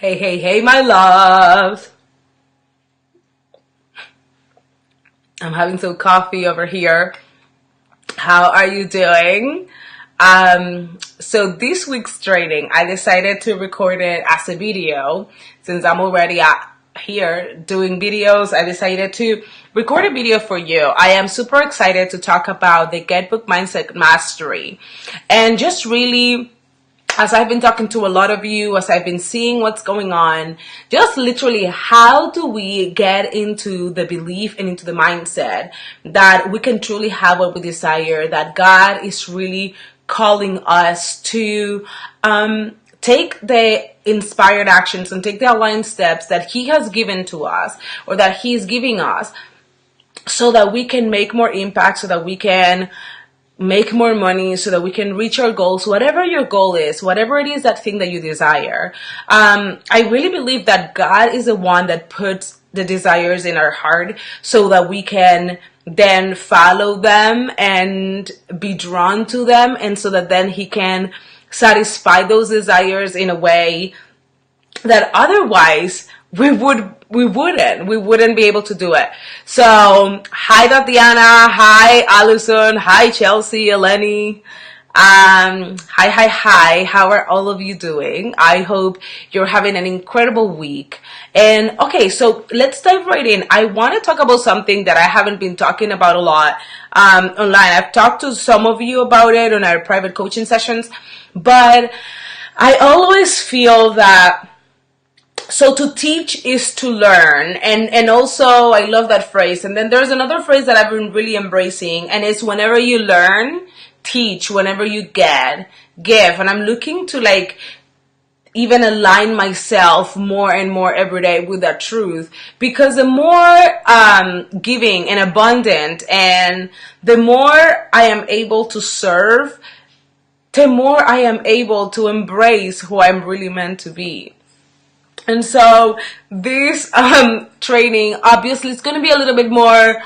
Hey, hey, hey, my loves. I'm having some coffee over here. How are you doing? So this week's training, I decided to record it as a video. Since I'm already here doing videos, I decided to record a video for you. I am super excited to talk about the Get Book Mindset Mastery. And just really, as I've been talking to a lot of you, as I've been seeing what's going on, just literally how do we get into the belief and into the mindset that we can truly have what we desire, that God is really calling us to take the inspired actions and take the aligned steps that He has given to us or that He's giving us so that we can make more impact, so that we can make more money, so that we can reach our goals, whatever your goal is, whatever it is, that thing that you desire. I really believe that God is the one that puts the desires in our heart so that we can then follow them and be drawn to them, and so that then He can satisfy those desires in a way that otherwise we wouldn't be able to do it. So, hi Tatiana, hi Allison, hi Chelsea, Eleni, hi, how are all of you doing? I hope you're having an incredible week. And okay, so let's dive right in. I want to talk about something that I haven't been talking about a lot online. I've talked to some of you about it on our private coaching sessions, but I always feel that so to teach is to learn, and also I love that phrase. And then there's another phrase that I've been really embracing, and it's whenever you learn, teach, whenever you get, give. And I'm looking to like even align myself more and more every day with that truth, because the more giving and abundant and the more I am able to serve, the more I am able to embrace who I'm really meant to be. And so this training obviously is going to be a little bit more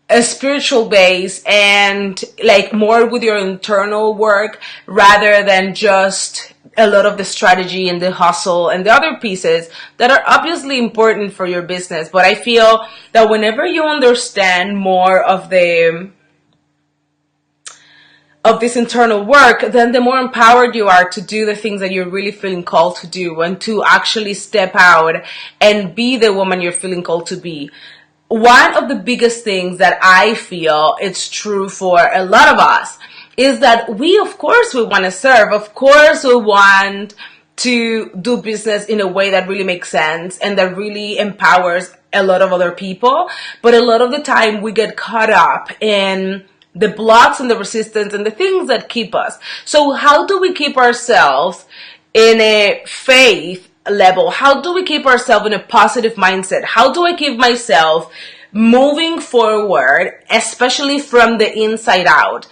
a spiritual base and like more with your internal work rather than just a lot of the strategy and the hustle and the other pieces that are obviously important for your business. But I feel that whenever you understand more of this internal work, then the more empowered you are to do the things that you're really feeling called to do and to actually step out and be the woman you're feeling called to be. One of the biggest things that I feel it's true for a lot of us is that of course we want to serve. Of course we want to do business in a way that really makes sense and that really empowers a lot of other people. But a lot of the time we get caught up in the blocks and the resistance and the things that keep us. So how do we keep ourselves in a faith level? How do we keep ourselves in a positive mindset? How do I keep myself moving forward, especially from the inside out?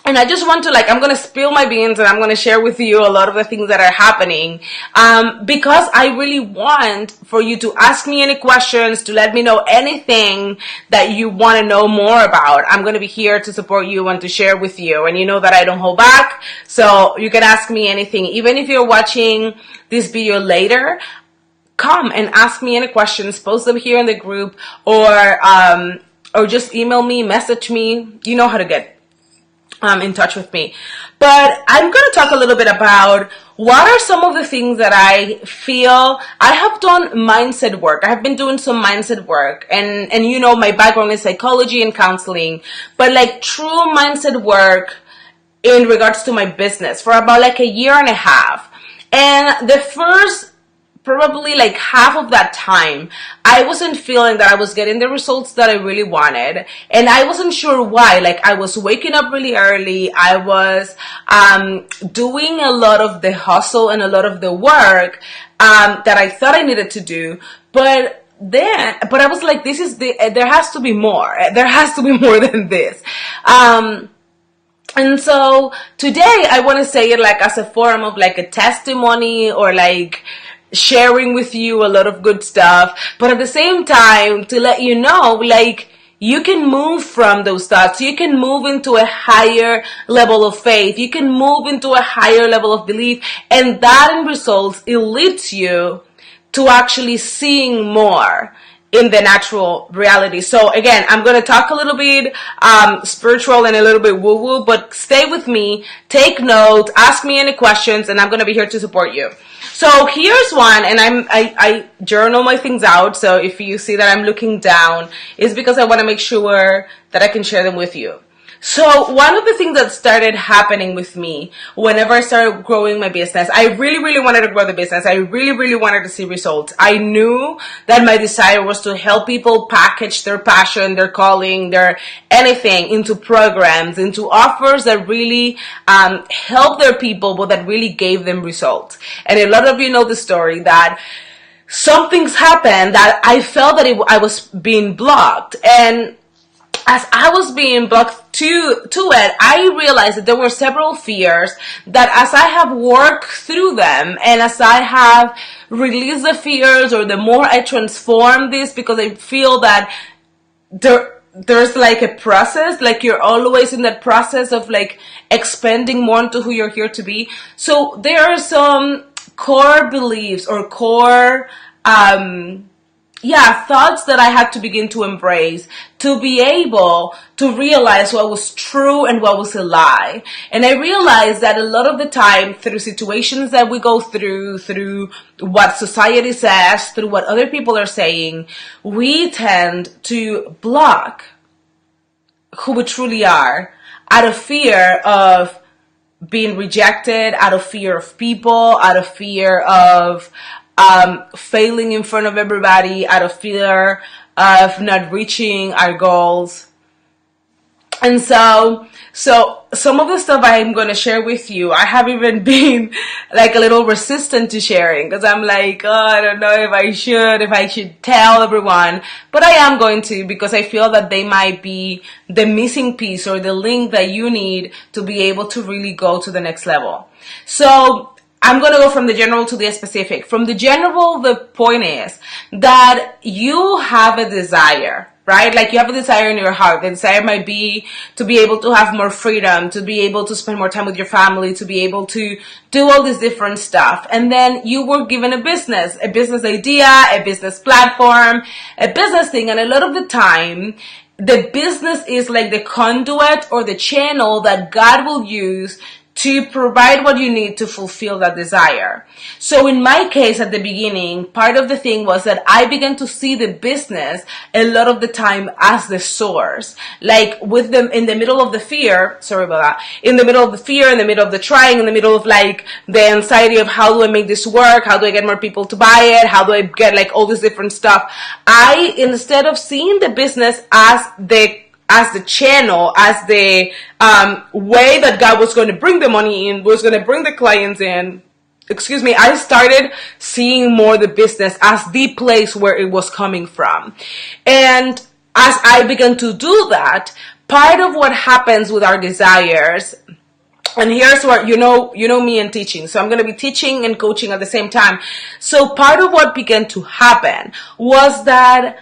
And I just want to I'm going to spill my beans and I'm going to share with you a lot of the things that are happening. Because I really want for you to ask me any questions, to let me know anything that you want to know more about. I'm going to be here to support you and to share with you. And you know that I don't hold back. So you can ask me anything. Even if you're watching this video later, come and ask me any questions, post them here in the group, or just email me, message me. You know how to get in touch with me. But I'm going to talk a little bit about what are some of the things that I feel. I have done mindset work. I have been doing some mindset work, and you know, my background is psychology and counseling, but like true mindset work in regards to my business for about like a year and a half. And the first probably like half of that time, I wasn't feeling that I was getting the results that I really wanted. And I wasn't sure why. Like I was waking up really early. I was doing a lot of the hustle and a lot of the work that I thought I needed to do. But I was like, there has to be more. There has to be more than this. And so today I want to say it like as a form of like a testimony or like sharing with you a lot of good stuff, but at the same time to let you know like you can move from those thoughts. You can move into a higher level of faith. You can move into a higher level of belief. And that in results, it leads you to actually seeing more in the natural reality. So again, I'm going to talk a little bit spiritual and a little bit woo-woo, but stay with me, take notes, ask me any questions, and I'm going to be here to support you. So here's one, and I journal my things out. So if you see that I'm looking down, it's because I want to make sure that I can share them with you. So one of the things that started happening with me whenever I started growing my business, I really wanted to grow the business. I really wanted to see results. I knew that my desire was to help people package their passion, their calling, their anything into programs, into offers that really help their people, but that really gave them results. And a lot of you know the story that some things happened that I felt that I was being blocked. And as I was being blocked to it, I realized that there were several fears that as I have worked through them and as I have released the fears, or the more I transform this, because I feel that there's like a process, like you're always in that process of like expanding more into who you're here to be. So there are some core beliefs or core thoughts that I had to begin to embrace to be able to realize what was true and what was a lie. And I realized that a lot of the time, through situations that we go through what society says, through what other people are saying, we tend to block who we truly are out of fear of being rejected, out of fear of people, out of fear of failing in front of everybody, out of fear of not reaching our goals. And so some of the stuff I'm going to share with you, I have even been like a little resistant to sharing, because I'm like, oh, I don't know if I should tell everyone, but I am going to, because I feel that they might be the missing piece or the link that you need to be able to really go to the next level. So I'm going to go from the general to the specific. From the general, the point is that you have a desire, right? Like you have a desire in your heart. The desire might be to be able to have more freedom, to be able to spend more time with your family, to be able to do all this different stuff. And then you were given a business idea, a business platform, a business thing. And a lot of the time, the business is like the conduit or the channel that God will use to provide what you need to fulfill that desire. So in my case, at the beginning, part of the thing was that I began to see the business a lot of the time as the source. Like with them in the middle of the fear, in the middle of the fear, in the middle of the trying, in the middle of like the anxiety of how do I make this work? How do I get more people to buy it? How do I get like all this different stuff? I, instead of seeing the business as the channel, as the way that God was going to bring the money in, was going to bring the clients in, I started seeing more the business as the place where it was coming from. And as I began to do that, part of what happens with our desires, and here's what, you know me and teaching. So I'm going to be teaching and coaching at the same time. So part of what began to happen was that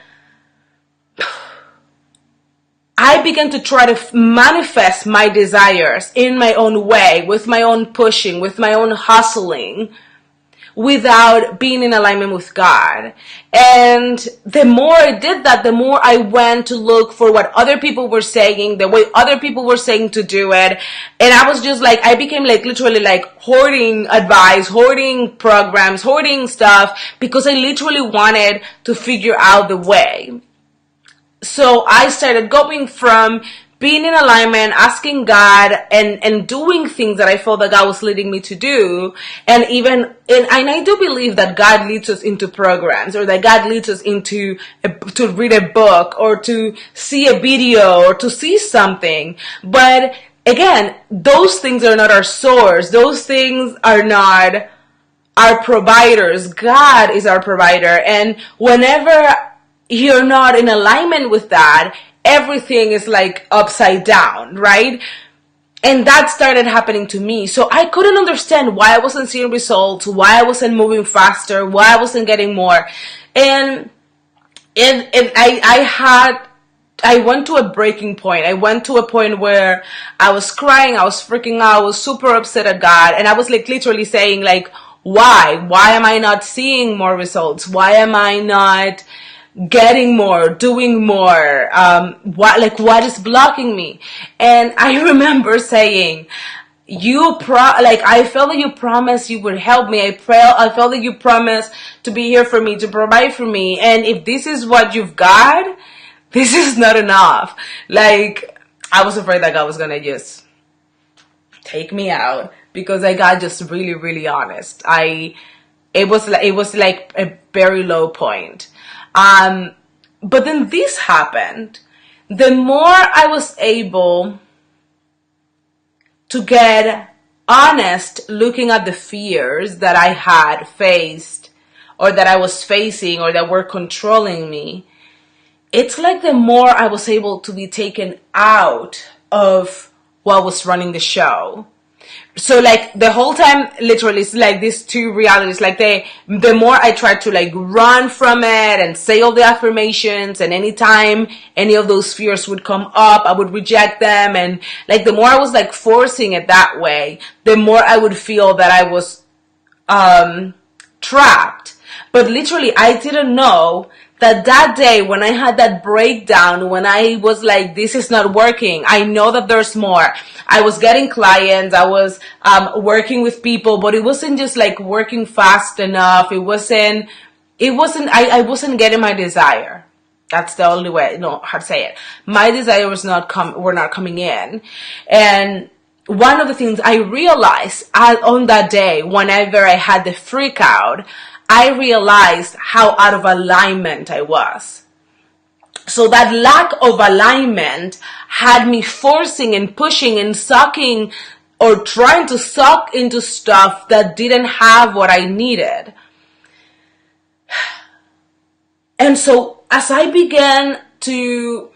I began to try to manifest my desires in my own way, with my own pushing, with my own hustling, without being in alignment with God. And the more I did that, the more I went to look for what other people were saying, the way other people were saying to do it. And I was just like, I became like literally like hoarding advice, hoarding programs, hoarding stuff, because I literally wanted to figure out the way. So I started going from being in alignment, asking God, and doing things that I felt that God was leading me to do. And I do believe that God leads us into programs, or that God leads us into to read a book, or to see a video, or to see something. But again, those things are not our source. Those things are not our providers. God is our provider. And whenever you're not in alignment with that, everything is like upside down, right? And that started happening to me. So I couldn't understand why I wasn't seeing results, why I wasn't moving faster, why I wasn't getting more. And I had I went to a breaking point. I went to a point where I was crying, I was freaking out, I was super upset at God, and I was like literally saying like, why? Why am I not seeing more results? Why am I not getting more, doing more? What is blocking me? And I remember saying, I felt that you promised you would help me. I felt that you promised to be here for me, to provide for me. And if this is what you've got, this is not enough. Like, I was afraid that God was gonna just take me out, because I got just really, really honest. It was like a very low point. But then this happened. The more I was able to get honest looking at the fears that I had faced, or that I was facing, or that were controlling me, it's like the more I was able to be taken out of what was running the show. So like the whole time, literally, it's like these two realities. Like the more I tried to like run from it and say all the affirmations, and anytime any of those fears would come up, I would reject them. And like the more I was like forcing it that way, the more I would feel that I was trapped. But literally, I didn't know that day when I had that breakdown, when I was like, this is not working, I know that there's more. I was getting clients, I was working with people, but it wasn't just like working fast enough. I wasn't getting my desire. That's the only way, how to say it. My desire were not coming in. And one of the things I realized on that day, whenever I had the freak out, I realized how out of alignment I was. So that lack of alignment had me forcing and pushing and sucking, or trying to suck into stuff that didn't have what I needed. And so as I began to,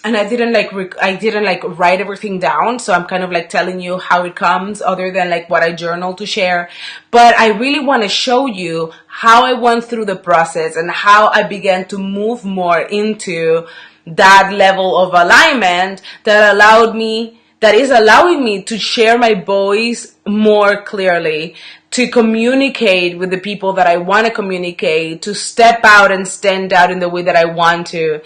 and I didn't write everything down, so I'm kind of like telling you how it comes, other than like what I journal to share. But I really want to show you how I went through the process and how I began to move more into that level of alignment that is allowing me to share my voice more clearly, to communicate with the people that I want to communicate, to step out and stand out in the way that I want to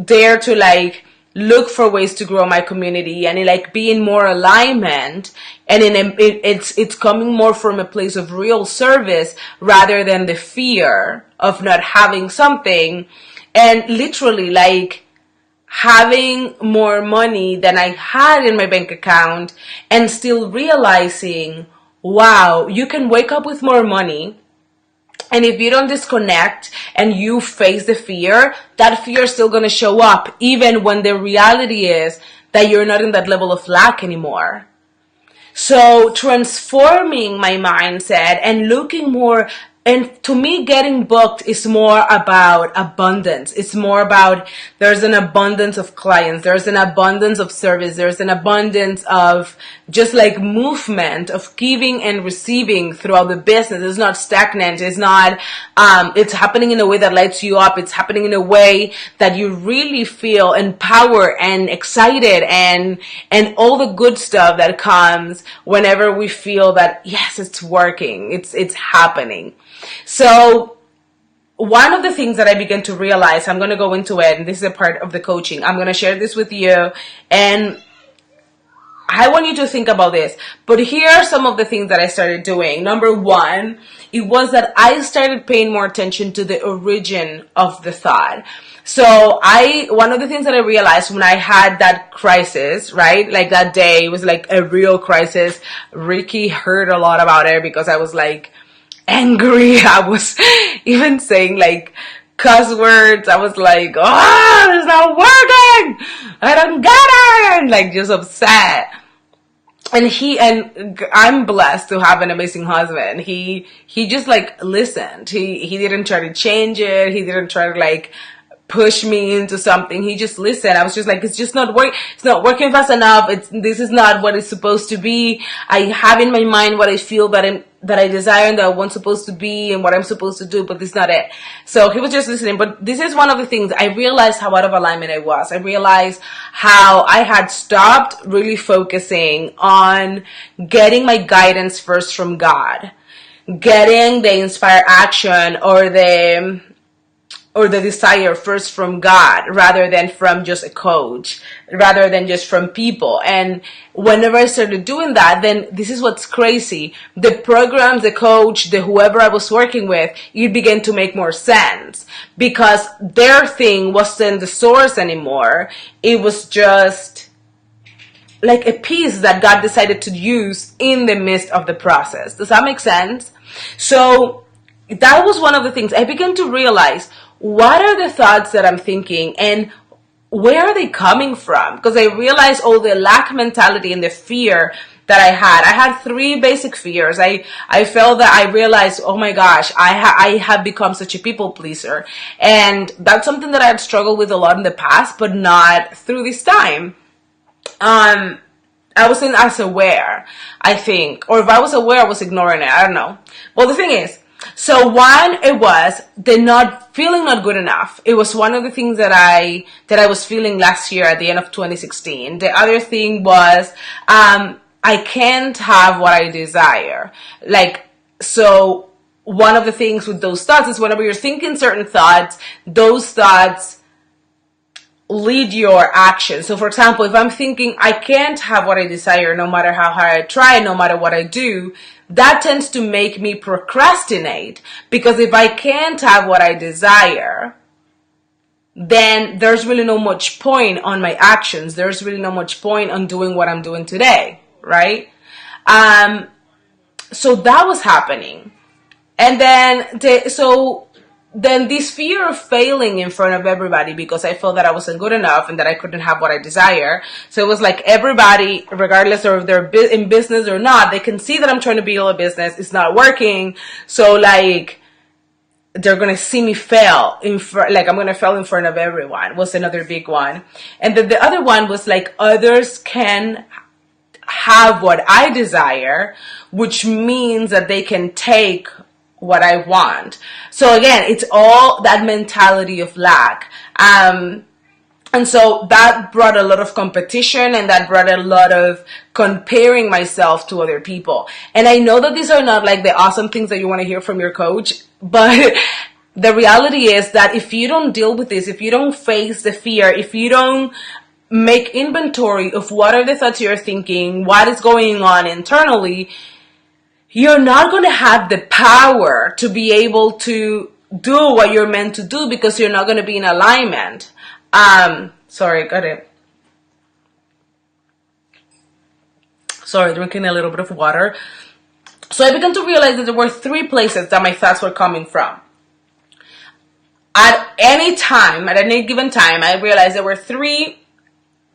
dare to like look for ways to grow my community, and like be in more alignment. And it's coming more from a place of real service rather than the fear of not having something. And literally like having more money than I had in my bank account, and still realizing, wow, you can wake up with more money, and if you don't disconnect and you face the fear, that fear is still going to show up, even when the reality is that you're not in that level of lack anymore. So transforming my mindset and looking more, and to me, getting booked is more about abundance. It's more about, there's an abundance of clients, there's an abundance of service, there's an abundance of just like movement of giving and receiving throughout the business. It's not stagnant. It's not, it's happening in a way that lights you up. It's happening in a way that you really feel empowered and excited, and all the good stuff that comes whenever we feel that, yes, it's working. It's happening. So one of the things that I began to realize, I'm going to go into it, and this is a part of the coaching. I'm going to share this with you, and I want you to think about this. But here are some of the things that I started doing. Number one, it was that I started paying more attention to the origin of the thought. So one of the things that I realized when I had that crisis, right? Like that day, it was like a real crisis. Ricky heard a lot about it because I was like angry. I was even saying like cuss words. I was like, oh, it's not working. I don't get it. Like just upset. And I'm blessed to have an amazing husband. He just like listened. He didn't try to change it. He didn't try to like push me into something. He just listened. I was just like, it's just not working. It's not working fast enough. This is not what it's supposed to be. I have in my mind what I feel, but that I desire and that I want supposed to be and what I'm supposed to do, but this is not it. So he was just listening. But this is one of the things I realized how out of alignment I was. I realized how I had stopped really focusing on getting my guidance first from God, getting the inspired action or the desire first from God rather than from just a coach, rather than just from people. And whenever I started doing that, then this is what's crazy. The programs, the coach, the whoever I was working with, it began to make more sense because their thing wasn't the source anymore. It was just like a piece that God decided to use in the midst of the process. Does that make sense? So that was one of the things I began to realize. What are the thoughts that I'm thinking and where are they coming from? Because I realized all the lack mentality and the fear that I had. I had 3 basic fears. I felt that I realized, oh my gosh, I have become such a people pleaser. And that's something that I had struggled with a lot in the past, but not through this time. I wasn't as aware, I think. Or if I was aware, I was ignoring it. I don't know. Well, the thing is, so one, it was the feeling not good enough. It was one of the things that I was feeling last year at the end of 2016. The other thing was, I can't have what I desire. Like, so one of the things with those thoughts is whenever you're thinking certain thoughts, those thoughts lead your action. So for example, if I'm thinking I can't have what I desire no matter how hard I try, no matter what I do, that tends to make me procrastinate, because if I can't have what I desire, then there's really no much point on my actions. There's really no much point on doing what I'm doing today, right? So that was happening. And then this fear of failing in front of everybody, because I felt that I wasn't good enough and that I couldn't have what I desire. So it was like everybody, regardless of if they're in business or not, they can see that I'm trying to build a business. It's not working. So like, they're going to see me fail like I'm going to fail in front of everyone was another big one. And then the other one was like, others can have what I desire, which means that they can take what I want. So again, it's all that mentality of lack. And so that brought a lot of competition, and that brought a lot of comparing myself to other people. And I know that these are not like the awesome things that you want to hear from your coach, but the reality is that if you don't deal with this, if you don't face the fear, if you don't make inventory of what are the thoughts you're thinking, what is going on internally, you're not going to have the power to be able to do what you're meant to do, because you're not going to be in alignment. Sorry, got it. Sorry, drinking a little bit of water. So I began to realize that there were 3 places that my thoughts were coming from. At any given time, I realized there were 3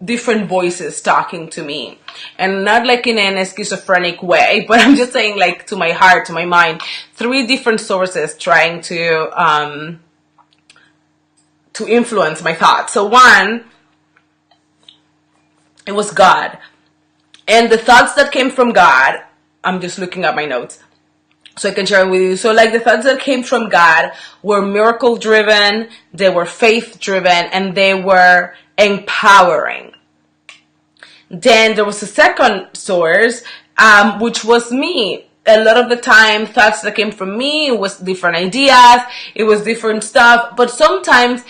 different voices talking to me, and not like in an schizophrenic way, but I'm just saying, like, to my heart, to my mind, 3 different sources trying to influence my thoughts. So one, it was God, and the thoughts that came from God, I'm just looking at my notes so I can share it with you. So like the thoughts that came from God were miracle driven, they were faith driven, and they were empowering. Then there was a second source, which was me. A lot of the time, thoughts that came from me was different ideas, it was different stuff, but sometimes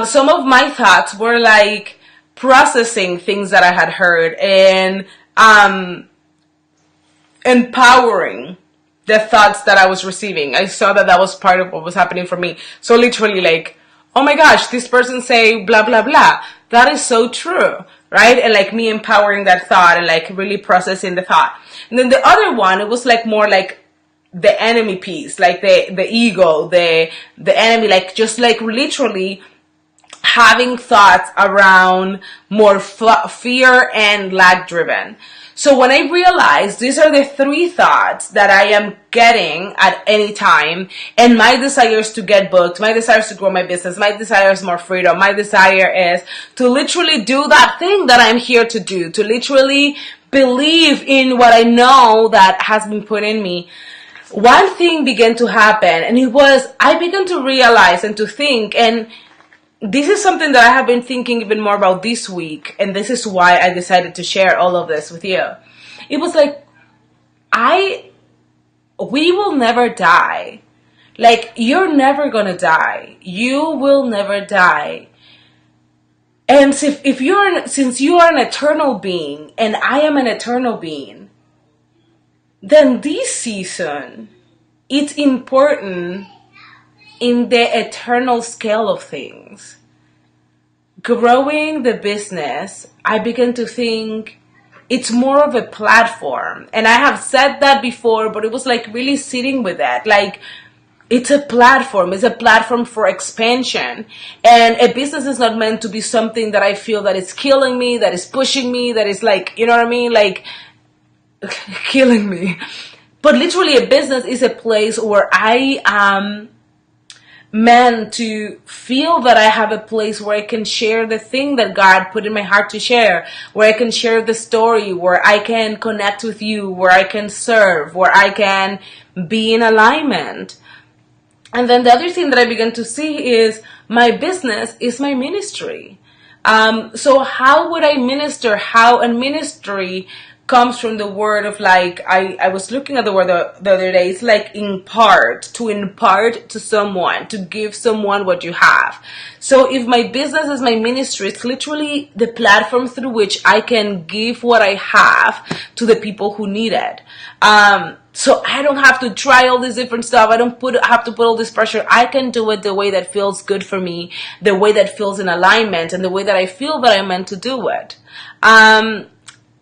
some of my thoughts were like processing things that I had heard and empowering the thoughts that I was receiving. I saw that was part of what was happening for me. So literally like, oh my gosh, this person say blah, blah, blah. That is so true, right? And like me empowering that thought and like really processing the thought. And then the other one, it was like more like the enemy piece, like the ego, the enemy, like just like literally having thoughts around more fear and lack driven. So when I realized these are the 3 thoughts that I am getting at any time, and my desire is to get booked, my desire is to grow my business, my desire is more freedom, my desire is to literally do that thing that I'm here to do, to literally believe in what I know that has been put in me, one thing began to happen, and it was, I began to realize and to think, and this is something that I have been thinking even more about this week, and this is why I decided to share all of this with you. It was like, we will never die. Like, you're never gonna die. You will never die. And since you are an eternal being, and I am an eternal being, then this season, it's important in the eternal scale of things. Growing the business, I began to think it's more of a platform. And I have said that before, but it was like really sitting with that. Like, it's a platform. It's a platform for expansion. And a business is not meant to be something that I feel that is killing me, that is pushing me, that is like, you know what I mean? Like, killing me. But literally a business is a place where I am meant to feel that I have a place where I can share the thing that God put in my heart to share, where I can share the story, where I can connect with you, where I can serve, where I can be in alignment. And then the other thing that I began to see is my business is my ministry. So how would I minister? How a ministry comes from the word of, like, I was looking at the word the other day. It's like impart to someone, to give someone what you have. So if my business is my ministry, it's literally the platform through which I can give what I have to the people who need it. So I don't have to try all this different stuff. I don't have to put all this pressure. I can do it the way that feels good for me, the way that feels in alignment, and the way that I feel that I'm meant to do it.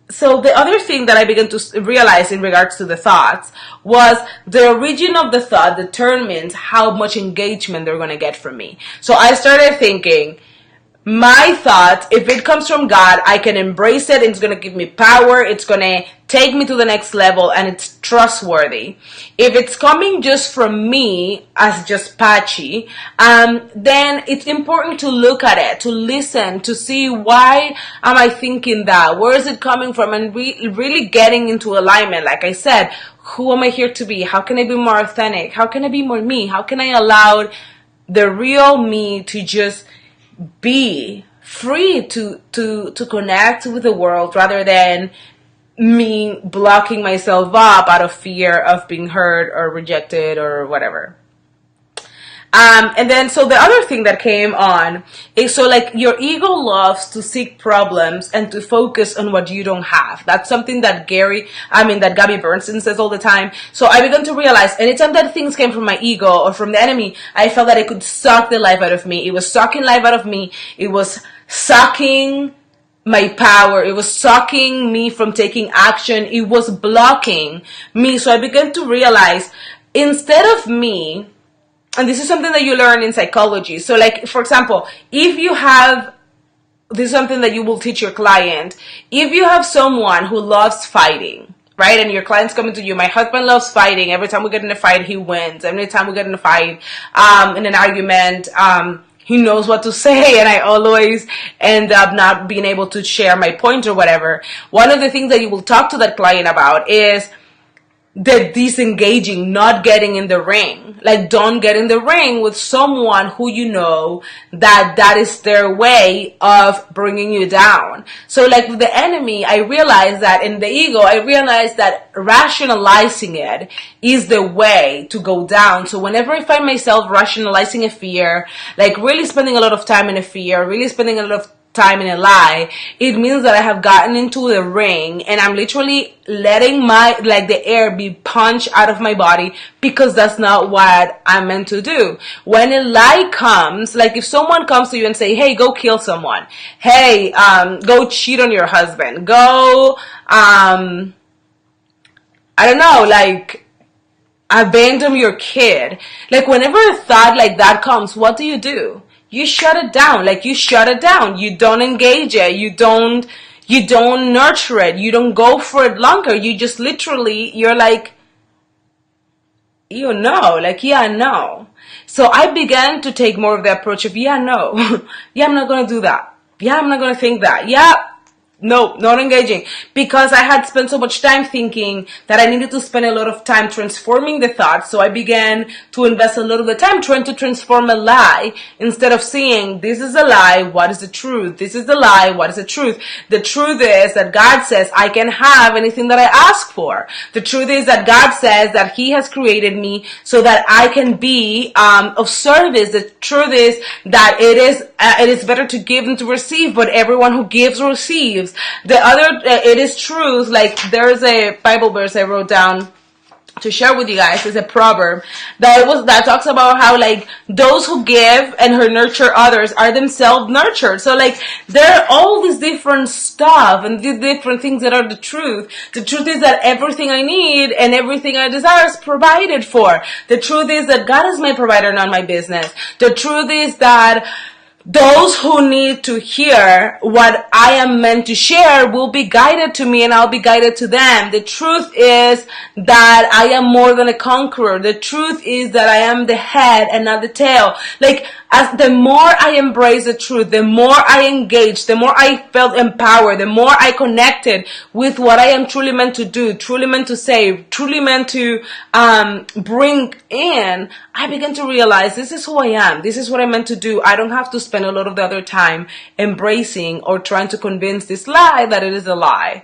So the other thing that I began to realize in regards to the thoughts was the origin of the thought determines how much engagement they're going to get from me. So I started thinking, my thought, if it comes from God, I can embrace it. It's going to give me power. It's going to take me to the next level, and it's trustworthy. If it's coming just from me as just Pachi, then it's important to look at it, to listen, to see why am I thinking that? Where is it coming from? And really getting into alignment. Like I said, who am I here to be? How can I be more authentic? How can I be more me? How can I allow the real me to just be free to connect with the world, rather than me blocking myself up out of fear of being hurt or rejected or whatever. And then, so the other thing that came on is, so like, your ego loves to seek problems and to focus on what you don't have. That's something that that Gabby Bernstein says all the time. So I began to realize, anytime that things came from my ego or from the enemy, I felt that it could suck the life out of me. It was sucking life out of me. It was sucking my power. It was sucking me from taking action. It was blocking me. So I began to realize, instead of me, and this is something that you learn in psychology. So like, for example, this is something that you will teach your client. If you have someone who loves fighting, right? And your client's coming to you, my husband loves fighting. Every time we get in a fight, he wins. Every time we get in a fight, in an argument, he knows what to say, and I always end up not being able to share my point or whatever. One of the things that you will talk to that client about is the disengaging, not getting in the ring. Like, don't get in the ring with someone who you know that is their way of bringing you down. So like with the enemy, I realized that in the ego, I realized that rationalizing it is the way to go down. So whenever I find myself rationalizing a fear, like really spending a lot of time in a fear, really spending a lot of time in a lie, it means that I have gotten into the ring and I'm literally letting the air be punched out of my body, because that's not what I'm meant to do. When a lie comes, like if someone comes to you and say, hey, go kill someone, hey, go cheat on your husband, go, I don't know, like abandon your kid. Like whenever a thought like that comes, what do? You shut it down. Like you shut it down. You don't engage it. You don't nurture it. You don't go for it longer. You just literally, you're like, yeah, no. So I began to take more of the approach of, yeah, no. Yeah, I'm not going to do that. Yeah, I'm not going to think that. Yeah, No, not engaging. Because I had spent so much time thinking that I needed to spend a lot of time transforming the thoughts. So I began to invest a lot of the time trying to transform a lie instead of seeing, this is a lie, what is the truth? This is the lie, what is the truth? The truth is that God says I can have anything that I ask for. The truth is that God says that He has created me so that I can be of service. The truth is that it is better to give than to receive, but everyone who gives receives. The other, it is truth. Like, there's a Bible verse I wrote down to share with you guys. It's a proverb that talks about how, like, those who give and who nurture others are themselves nurtured. So, like, there are all these different stuff and these different things that are the truth. The truth is that everything I need and everything I desire is provided for. The truth is that God is my provider, not my business. The truth is that those who need to hear what I am meant to share will be guided to me and I'll be guided to them. The truth is that I am more than a conqueror. The truth is that I am the head and not the tail. Like, as the more I embrace the truth, the more I engaged, the more I felt empowered, the more I connected with what I am truly meant to do, truly meant to say, truly meant to bring in, I began to realize this is who I am. This is what I'm meant to do. I don't have to spend a lot of the other time embracing or trying to convince this lie that it is a lie.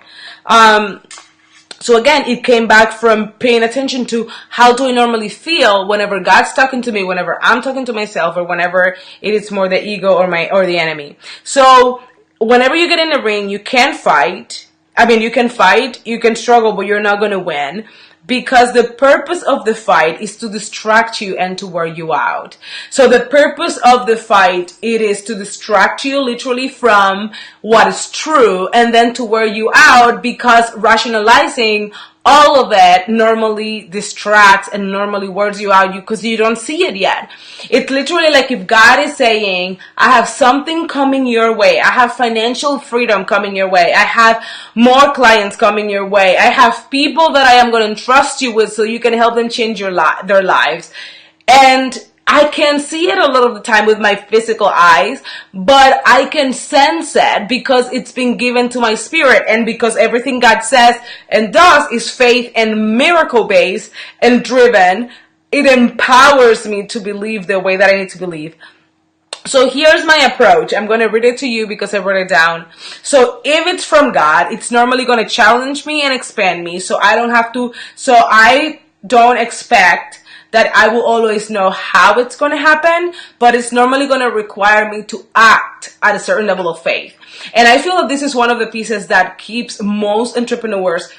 So again, it came back from paying attention to how do I normally feel whenever God's talking to me, whenever I'm talking to myself, or whenever it is more the ego or the enemy. So whenever you get in the ring, you can fight. I mean, you can fight, you can struggle, but you're not going to win. Because the purpose of the fight is to distract you and to wear you out. So the purpose of the fight, it is to distract you literally from what is true and then to wear you out, because rationalizing all of it normally distracts and normally wears you out because you don't see it yet. It's literally like if God is saying, I have something coming your way. I have financial freedom coming your way. I have more clients coming your way. I have people that I am going to entrust you with so you can help them change their lives. And I can see it a lot of the time with my physical eyes, but I can sense it because it's been given to my spirit, and because everything God says and does is faith and miracle based and driven. It empowers me to believe the way that I need to believe. So here's my approach. I'm going to read it to you because I wrote it down. So if it's from God, it's normally going to challenge me and expand me. So I don't expect that I will always know how it's going to happen, but it's normally going to require me to act at a certain level of faith. And I feel that this is one of the pieces that keeps most entrepreneurs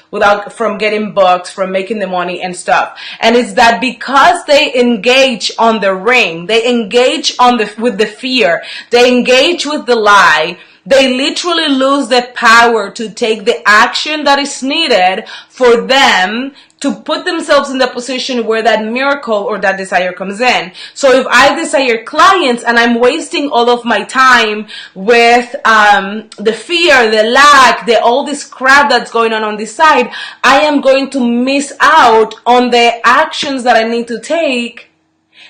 from getting booked, from making the money and stuff. And it's that because they engage on the ring, they engage with the fear, they engage with the lie, they literally lose the power to take the action that is needed for them to put themselves in the position where that miracle or that desire comes in. So if I desire clients and I'm wasting all of my time with the fear, the lack, all this crap that's going on this side, I am going to miss out on the actions that I need to take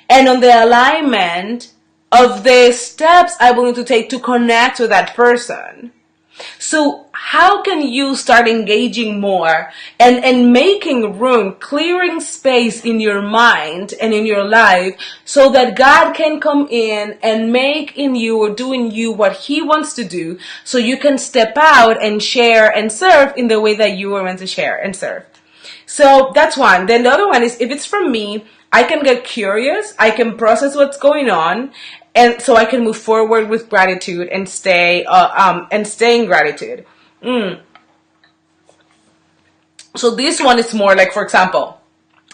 and on the alignment of the steps I will need to take to connect with that person. So how can you start engaging more and making room, clearing space in your mind and in your life so that God can come in and make in you or do in you what He wants to do, so you can step out and share and serve in the way that you were meant to share and serve. So that's one. Then the other one is, if it's from me, I can get curious, I can process what's going on, and so I can move forward with gratitude and stay in gratitude. So this one is more like, for example,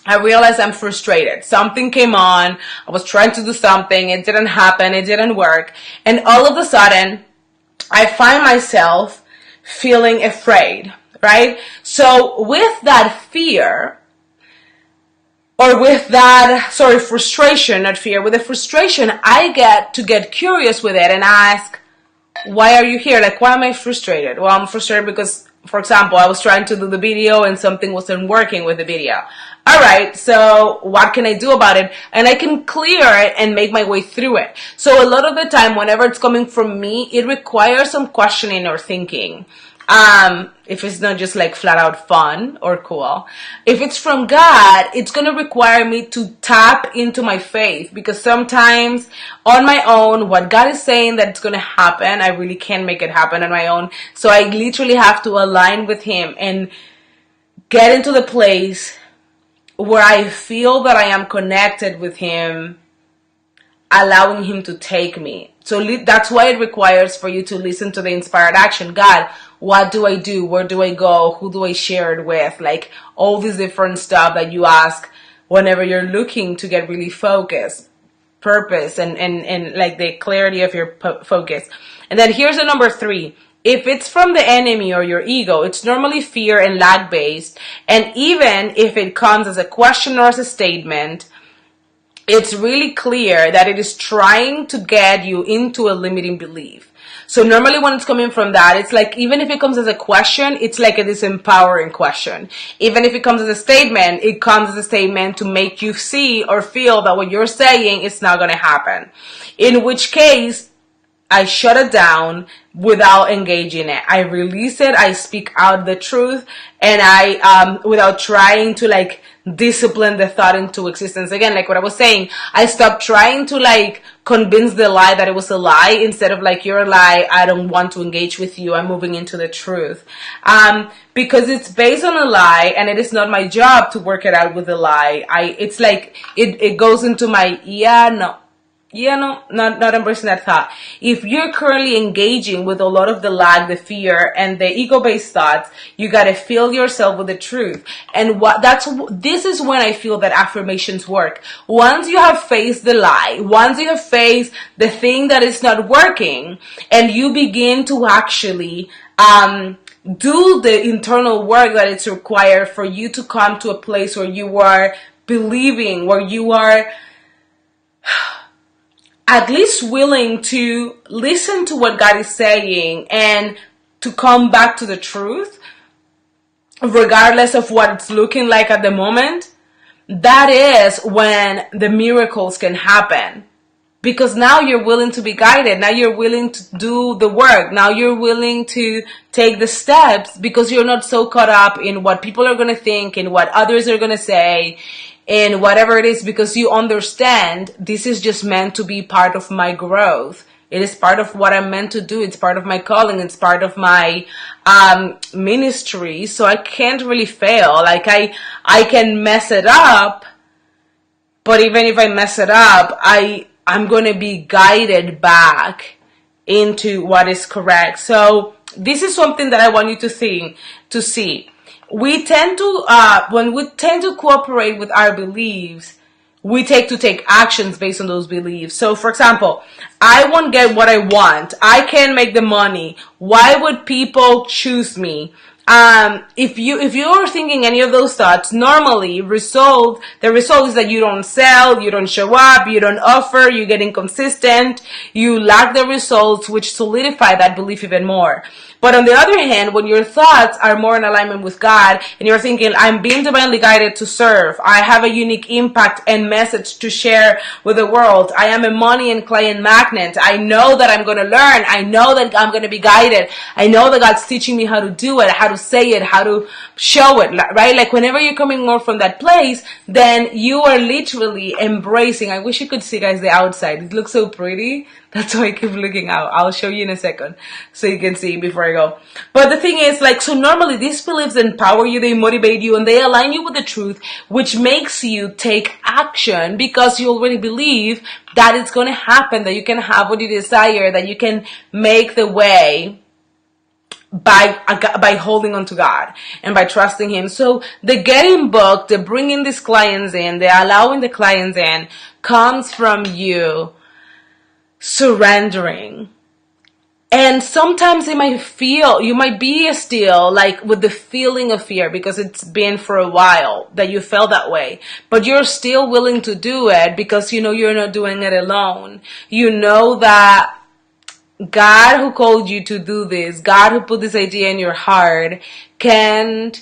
I realized I'm frustrated. Something came on. I was trying to do something. It didn't happen. It didn't work. And all of a sudden, I find myself feeling afraid, right? So with that fear, or with that, frustration, not fear, with the frustration, I get to get curious with it and ask, why are you here? Like, why am I frustrated? Well, I'm frustrated because, for example, I was trying to do the video and something wasn't working with the video. All right, so what can I do about it? And I can clear it and make my way through it. So a lot of the time, whenever it's coming from me, it requires some questioning or thinking. If it's not just like flat out fun or cool. If it's from God, it's going to require me to tap into my faith, because sometimes on my own, what God is saying that it's going to happen, I really can't make it happen on my own. So I literally have to align with Him and get into the place where I feel that I am connected with Him, allowing Him to take me. So that's why it requires for you to listen to the inspired action. God, what do I do? Where do I go? Who do I share it with? Like all this different stuff that you ask whenever you're looking to get really focused, purpose, and like the clarity of your focus. And then here's the number 3. If it's from the enemy or your ego, it's normally fear and lack based. And even if it comes as a question or as a statement, it's really clear that it is trying to get you into a limiting belief. So normally when it's coming from that, it's like, even if it comes as a question, it's like a disempowering question. Even if it comes as a statement, it comes as a statement to make you see or feel that what you're saying is not going to happen. In which case, I shut it down without engaging it. I release it. I speak out the truth, and I, without trying to like discipline the thought into existence. Again, like what I was saying, I stopped trying to like convince the lie that it was a lie. Instead of like, you're a lie, I don't want to engage with you, I'm moving into the truth. Because it's based on a lie, and it is not my job to work it out with a lie. It's like, it goes into my, not embracing that thought. If you're currently engaging with a lot of the lag, the fear, and the ego-based thoughts, you gotta fill yourself with the truth. And this is when I feel that affirmations work. Once you have faced the lie, once you have faced the thing that is not working, and you begin to actually do the internal work that it's required for you to come to a place where you are believing, where you are at least willing to listen to what God is saying and to come back to the truth, regardless of what it's looking like at the moment, that is when the miracles can happen. Because now you're willing to be guided. Now you're willing to do the work. Now you're willing to take the steps, because you're not so caught up in what people are going to think and what others are going to say and whatever it is, because you understand this is just meant to be part of my growth. It is part of what I'm meant to do. It's part of my calling. It's part of my ministry. So I can't really fail. Like I can mess it up, but even if I mess it up, I'm going to be guided back into what is correct. So this is something that I want you to see. We tend to, when we tend to cooperate with our beliefs, we take actions based on those beliefs. So for example, I won't get what I want. I can't make the money. Why would people choose me? If you're thinking any of those thoughts, normally the result is that you don't sell, you don't show up, you don't offer, you get inconsistent, you lack the results, which solidify that belief even more. But on the other hand, when your thoughts are more in alignment with God and you're thinking, I'm being divinely guided to serve, I have a unique impact and message to share with the world, I am a money and client magnet, I know that I'm going to learn, I know that I'm going to be guided, I know that God's teaching me how to do it, how to say it, how to show it, right? Like whenever you're coming more from that place, then you are literally embracing. I wish you could see, guys, the outside. It looks so pretty. That's why I keep looking out. I'll show you in a second so you can see before I go. But the thing is, like, so normally these beliefs empower you, they motivate you, and they align you with the truth, which makes you take action because you already believe that it's going to happen, that you can have what you desire, that you can make the way by holding on to God and by trusting Him. So the getting booked, the bringing these clients in, the allowing the clients in comes from you surrendering. And sometimes you might be still like with the feeling of fear because it's been for a while that you felt that way, but you're still willing to do it because you know you're not doing it alone. You know that God who called you to do this, God who put this idea in your heart, can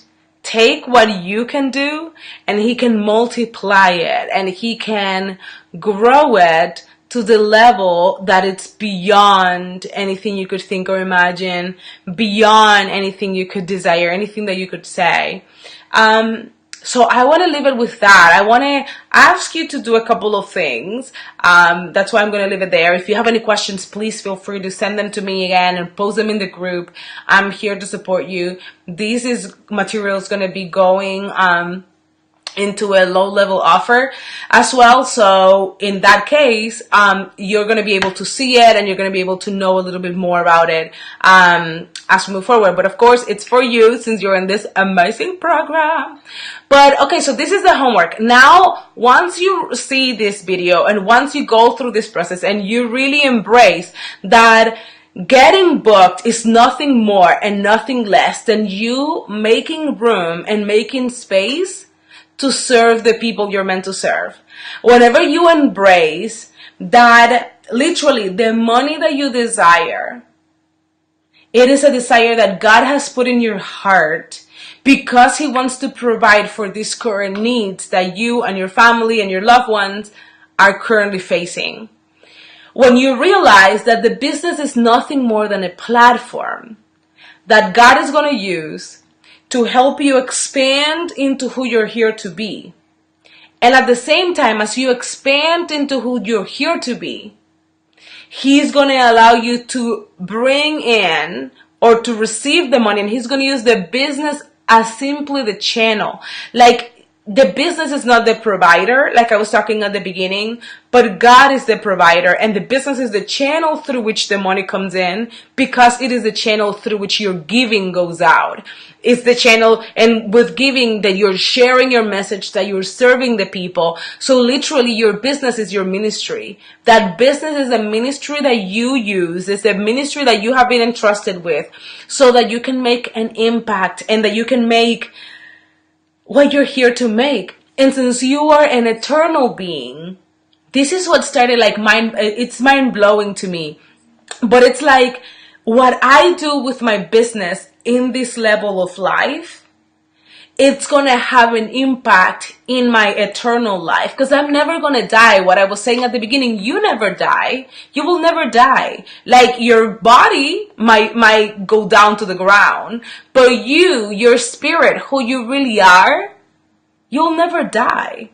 take what you can do and He can multiply it and He can grow it to the level that it's beyond anything you could think or imagine, beyond anything you could desire, anything that you could say. So I want to leave it with that. I want to ask you to do a couple of things. That's why I'm going to leave it there. If you have any questions, please feel free to send them to me again and post them in the group. I'm here to support you. This material is going to be going into a low-level offer as well. So in that case, you're going to be able to see it and you're going to be able to know a little bit more about it as we move forward. But of course, it's for you since you're in this amazing program. But okay, so this is the homework. Now, once you see this video and once you go through this process and you really embrace that getting booked is nothing more and nothing less than you making room and making space to serve the people you're meant to serve. Whenever you embrace that, literally, the money that you desire, it is a desire that God has put in your heart because He wants to provide for these current needs that you and your family and your loved ones are currently facing. When you realize that the business is nothing more than a platform that God is going to use to help you expand into who you're here to be. And at the same time, as you expand into who you're here to be, He's going to allow you to bring in or to receive the money, and He's going to use the business as simply the channel. Like, the business is not the provider, like I was talking at the beginning, but God is the provider, and the business is the channel through which the money comes in, because it is the channel through which your giving goes out. It's the channel, and with giving, that you're sharing your message, that you're serving the people. So literally, your business is your ministry. That business is a ministry that you use. It's a ministry that you have been entrusted with, so that you can make an impact and that you can make what you're here to make. And since you are an eternal being, this is what started like it's mind-blowing to me. But it's like what I do with my business in this level of life, it's going to have an impact in my eternal life, because I'm never going to die. What I was saying at the beginning, you never die. You will never die. Like, your body might go down to the ground, but your spirit, who you really are, you'll never die.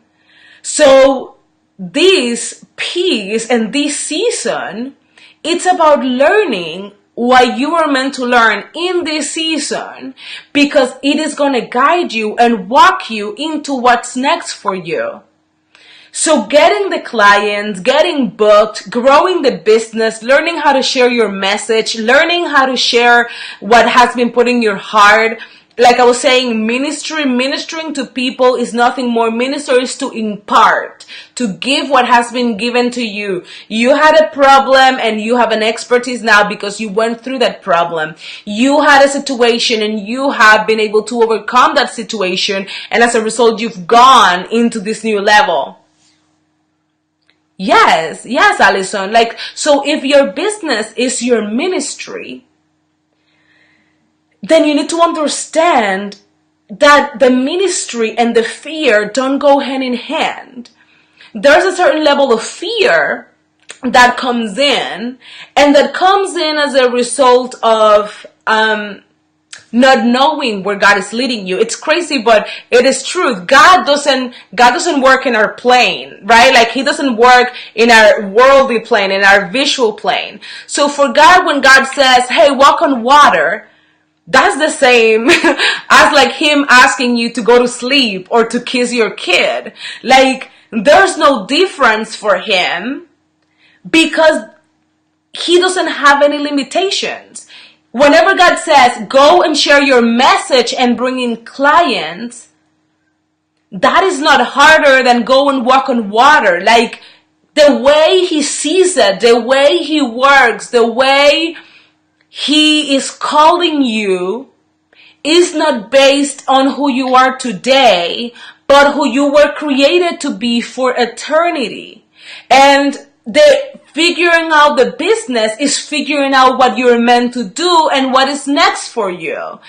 So this piece and this season, it's about learning what you are meant to learn in this season, because it is going to guide you and walk you into what's next for you. So getting the clients, getting booked, growing the business, learning how to share your message, learning how to share what has been put in your heart. Like I was saying, ministering to people is nothing more. Minister is to impart, to give what has been given to you. You had a problem and you have an expertise now because you went through that problem. You had a situation and you have been able to overcome that situation. And as a result, you've gone into this new level. Yes, Allison. Like, so if your business is your ministry, then you need to understand that the ministry and the fear don't go hand in hand. There's a certain level of fear that comes in, and that comes in as a result of not knowing where God is leading you. It's crazy, but it is truth. God doesn't work in our plane, right? Like, He doesn't work in our worldly plane, in our visual plane. So for God, when God says, hey, walk on water, that's the same as like Him asking you to go to sleep or to kiss your kid. Like, there's no difference for Him, because He doesn't have any limitations. Whenever God says, go and share your message and bring in clients, that is not harder than go and walk on water. Like, the way He sees it, the way He works, the way He is calling you is not based on who you are today, but who you were created to be for eternity. And the figuring out the business is figuring out what you're meant to do and what is next for you.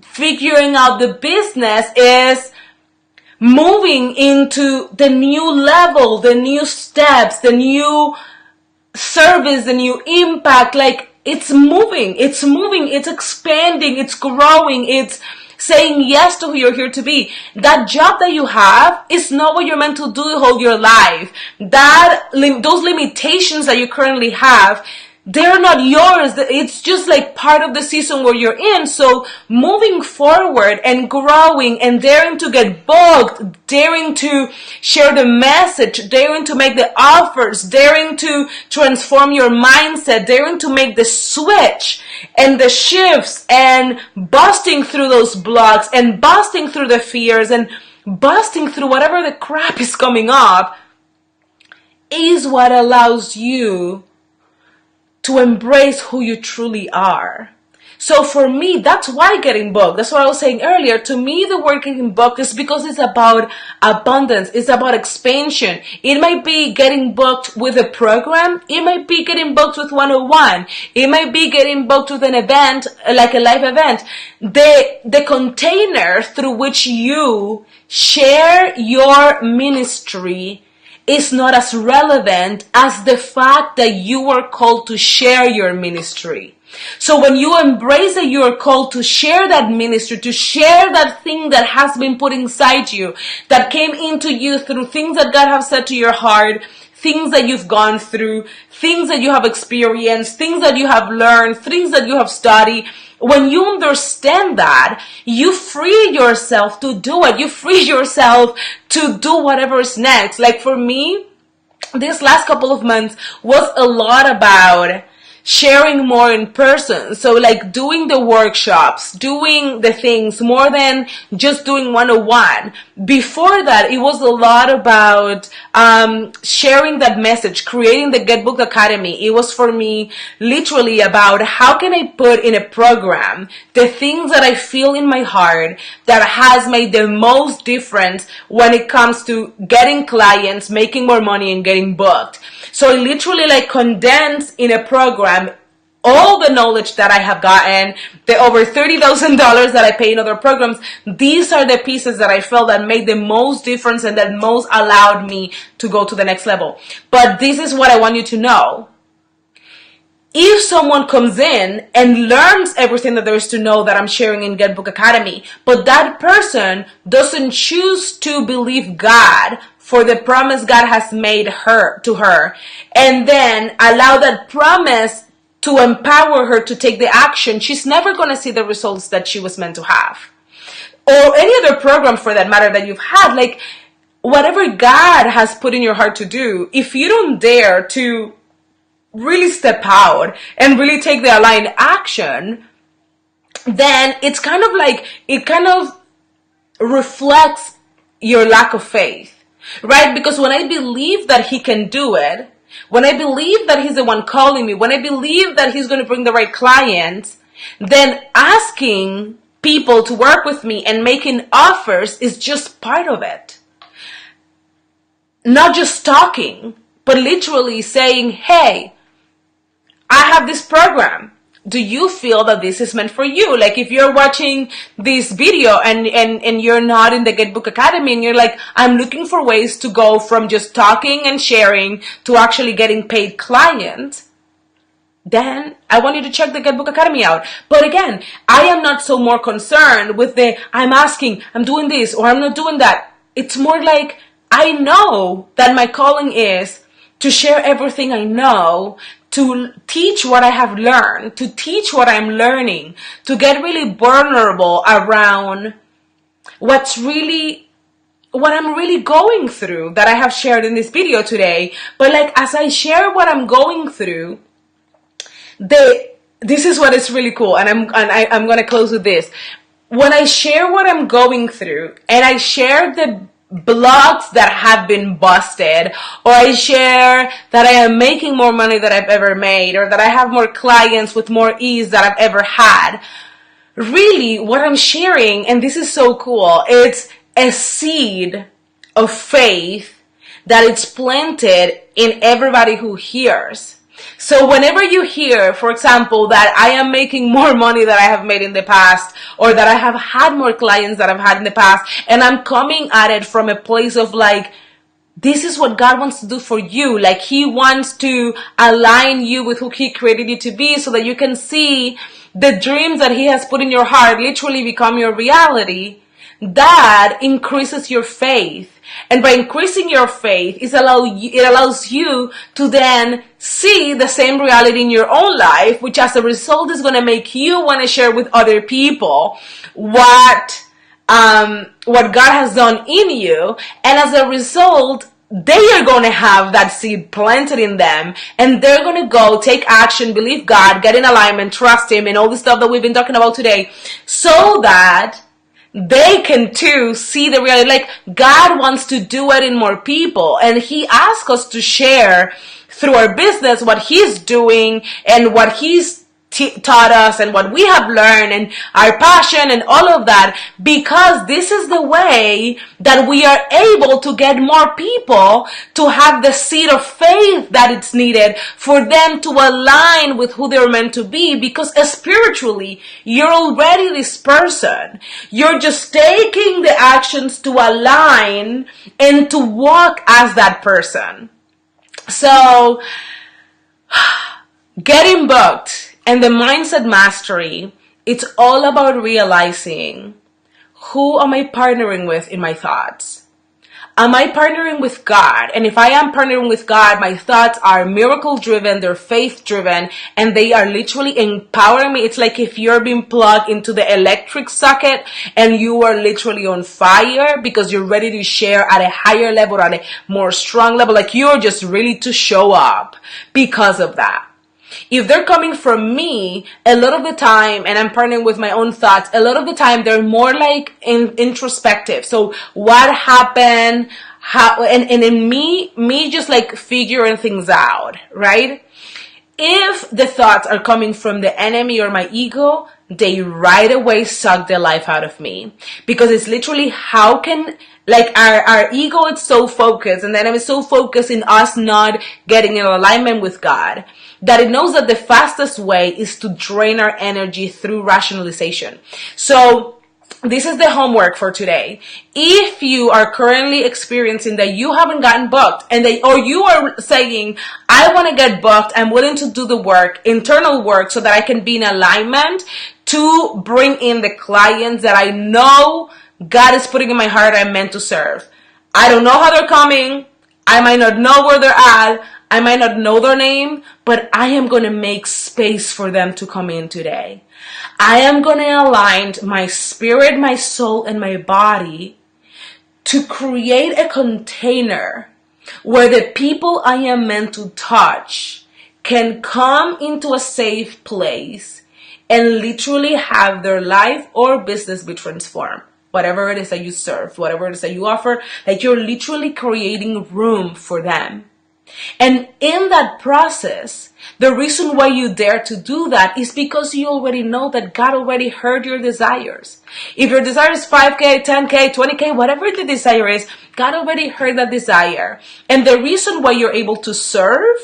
Figuring out the business is moving into the new level, the new steps, the new service, the new impact, like it's moving, it's expanding, it's growing, it's saying yes to who you're here to be. That job that you have is not what you're meant to do all your life. Those limitations that you currently have, they're not yours. It's just like part of the season where you're in. So moving forward and growing and daring to get booked, daring to share the message, daring to make the offers, daring to transform your mindset, daring to make the switch and the shifts, and busting through those blocks and busting through the fears and busting through whatever the crap is coming up, is what allows you to embrace who you truly are. So for me, that's why getting booked. That's what I was saying earlier. To me, the word getting booked is because it's about abundance. It's about expansion. It might be getting booked with a program. It might be getting booked with 101. It might be getting booked with an event, like a live event. The container through which you share your ministry is not as relevant as the fact that you are called to share your ministry. So when you embrace that you are called to share that ministry, to share that thing that has been put inside you, that came into you through things that God has said to your heart, things that you've gone through, things that you have experienced, things that you have learned, things that you have studied. When you understand that, you free yourself to do it. You free yourself to do whatever is next. Like for me, this last couple of months was a lot about sharing more in person. So like doing the workshops, doing the things more than just doing 101. Before that, it was a lot about sharing that message, creating the Get Booked Academy. It was for me literally about how can I put in a program the things that I feel in my heart that has made the most difference when it comes to getting clients, making more money, and getting booked. So I literally like condense in a program all the knowledge that I have gotten, the over $30,000 that I pay in other programs. These are the pieces that I felt that made the most difference and that most allowed me to go to the next level. But this is what I want you to know. If someone comes in and learns everything that there is to know that I'm sharing in Get Book Academy, but that person doesn't choose to believe God for the promise God has made to her, and then allow that promise to empower her to take the action, she's never going to see the results that she was meant to have. Or any other program for that matter that you've had, like whatever God has put in your heart to do, if you don't dare to really step out and really take the aligned action, then it's kind of like, it kind of reflects your lack of faith, right? Because when I believe that He can do it, when I believe that He's the one calling me, when I believe that He's going to bring the right clients, then asking people to work with me and making offers is just part of it. Not just talking, but literally saying, hey, I have this program. Do you feel that this is meant for you? Like if you're watching this video and you're not in the Get Book Academy and you're like, I'm looking for ways to go from just talking and sharing to actually getting paid clients, then I want you to check the Get Book Academy out. But again, I am not so more concerned with I'm asking, I'm doing this or I'm not doing that. It's more like I know that my calling is to share everything I know, to teach what I have learned, to teach what I'm learning, to get really vulnerable around what I'm really going through that I have shared in this video today. But like as I share what I'm going through, this is what is really cool, and I'm going to close with this. When I share what I'm going through and I share the blogs that have been busted, or I share that I am making more money than I've ever made, or that I have more clients with more ease than I've ever had, really what I'm sharing, and this is so cool, it's a seed of faith that it's planted in everybody who hears. So whenever you hear, for example, that I am making more money than I have made in the past, or that I have had more clients than I've had in the past, and I'm coming at it from a place of like this is what God wants to do for you. Like, he wants to align you with who he created you to be, so that you can see the dreams that he has put in your heart literally become your reality. That increases your faith. And by increasing your faith, it allows you to then see the same reality in your own life, which as a result is going to make you want to share with other people what God has done in you. And as a result, they are going to have that seed planted in them, and they're going to go take action, believe God, get in alignment, trust him, and all the stuff that we've been talking about today, so that they can too see the reality. Like, God wants to do it in more people, and he asks us to share through our business what he's doing and what he's taught us and what we have learned and our passion and all of that, because this is the way that we are able to get more people to have the seed of faith that it's needed for them to align with who they're meant to be. Because spiritually, you're already this person. You're just taking the actions to align and to walk as that person. So, getting booked and the mindset mastery, it's all about realizing, who am I partnering with in my thoughts? Am I partnering with God? And if I am partnering with God, my thoughts are miracle driven, they're faith driven, and they are literally empowering me. It's like if you're being plugged into the electric socket and you are literally on fire because you're ready to share at a higher level, at a more strong level. Like, you're just ready to show up because of that. If they're coming from me, a lot of the time, and I'm partnering with my own thoughts, a lot of the time they're more like introspective. So what happened? How, and in me just like figuring things out, right? If the thoughts are coming from the enemy or my ego, they right away suck the life out of me. Because it's literally, how can, like, our ego is so focused, and the enemy is so focused in us not getting in alignment with God, that it knows that the fastest way is to drain our energy through rationalization. So this is the homework for today. If you are currently experiencing that you haven't gotten booked, or you are saying, I want to get booked, I'm willing to do the work, internal work, so that I can be in alignment to bring in the clients that I know God is putting in my heart I'm meant to serve. I don't know how they're coming. I might not know where they're at. I might not know their name, but I am going to make space for them to come in today. I am going to align my spirit, my soul, and my body to create a container where the people I am meant to touch can come into a safe place and literally have their life or business be transformed. Whatever it is that you serve, whatever it is that you offer, like, you're literally creating room for them. And in that process, the reason why you dare to do that is because you already know that God already heard your desires. If your desire is 5K, 10K, 20K, whatever the desire is, God already heard that desire. And the reason why you're able to serve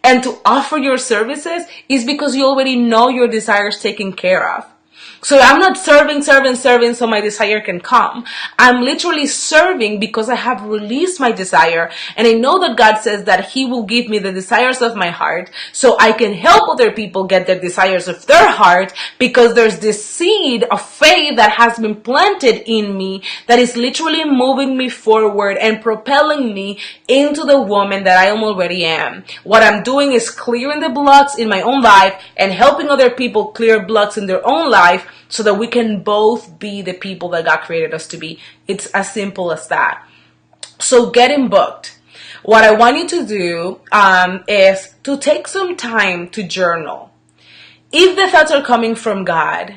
and to offer your services is because you already know your desires taken care of. So I'm not serving so my desire can come. I'm literally serving because I have released my desire, and I know that God says that he will give me the desires of my heart, so I can help other people get the desires of their heart, because there's this seed of faith that has been planted in me that is literally moving me forward and propelling me into the woman that I already am. What I'm doing is clearing the blocks in my own life and helping other people clear blocks in their own life, so that we can both be the people that God created us to be. It's as simple as that. So getting booked. What I want you to do is to take some time to journal. If the thoughts are coming from God,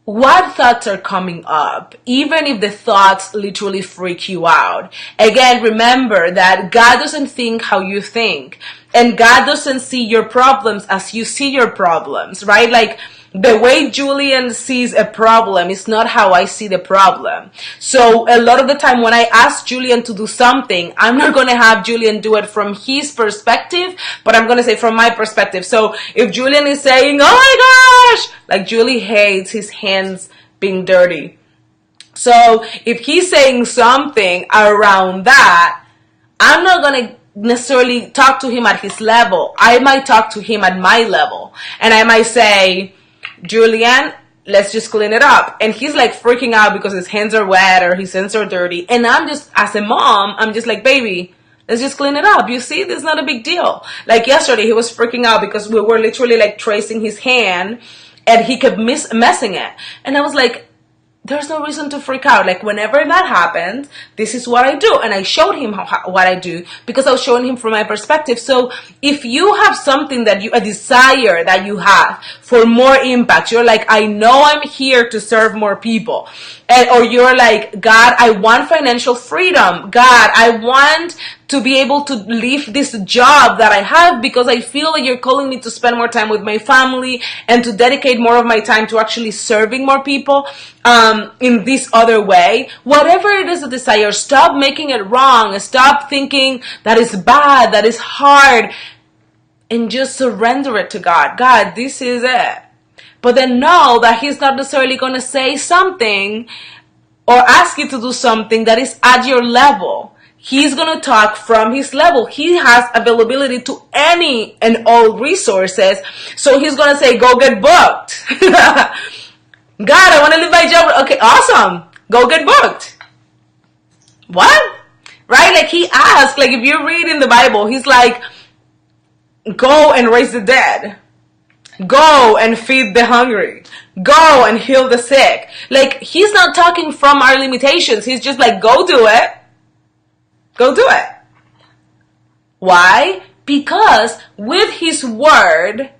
what thoughts are coming up? Even if the thoughts literally freak you out. Again, remember that God doesn't think how you think. And God doesn't see your problems as you see your problems, right? Like, the way Julian sees a problem is not how I see the problem. So a lot of the time when I ask Julian to do something, I'm not going to have Julian do it from his perspective, but I'm going to say from my perspective. So if Julian is saying, oh my gosh, like, Julie hates his hands being dirty. So if he's saying something around that, I'm not going to necessarily talk to him at his level. I might talk to him at my level. And I might say, Julian, let's just clean it up. And he's like freaking out because his hands are wet or his hands are dirty. And I'm just, as a mom, I'm just like, baby, let's just clean it up. You see, this is not a big deal. Like yesterday, he was freaking out because we were literally like tracing his hand and he kept messing it. And I was like, there's no reason to freak out. Like, whenever that happens, this is what I do. And I showed him what I do because I was showing him from my perspective. So if you have something that a desire that you have for more impact, you're like, I know I'm here to serve more people. Or you're like, God, I want financial freedom. God, I want to be able to leave this job that I have because I feel like you're calling me to spend more time with my family and to dedicate more of my time to actually serving more people in this other way. Whatever it is a desire, stop making it wrong. Stop thinking that is bad, that is hard, and just surrender it to God. God, this is it. But then know that he's not necessarily going to say something or ask you to do something that is at your level. He's going to talk from his level. He has availability to any and all resources. So he's going to say, go get booked. God, I want to leave my job. Okay, awesome. Go get booked. What? Right? Like he asked, like if you read in the Bible, he's like, go and raise the dead. Go and feed the hungry. Go and heal the sick. Like, he's not talking from our limitations. He's just like, go do it. Go do it. Why? Because with his word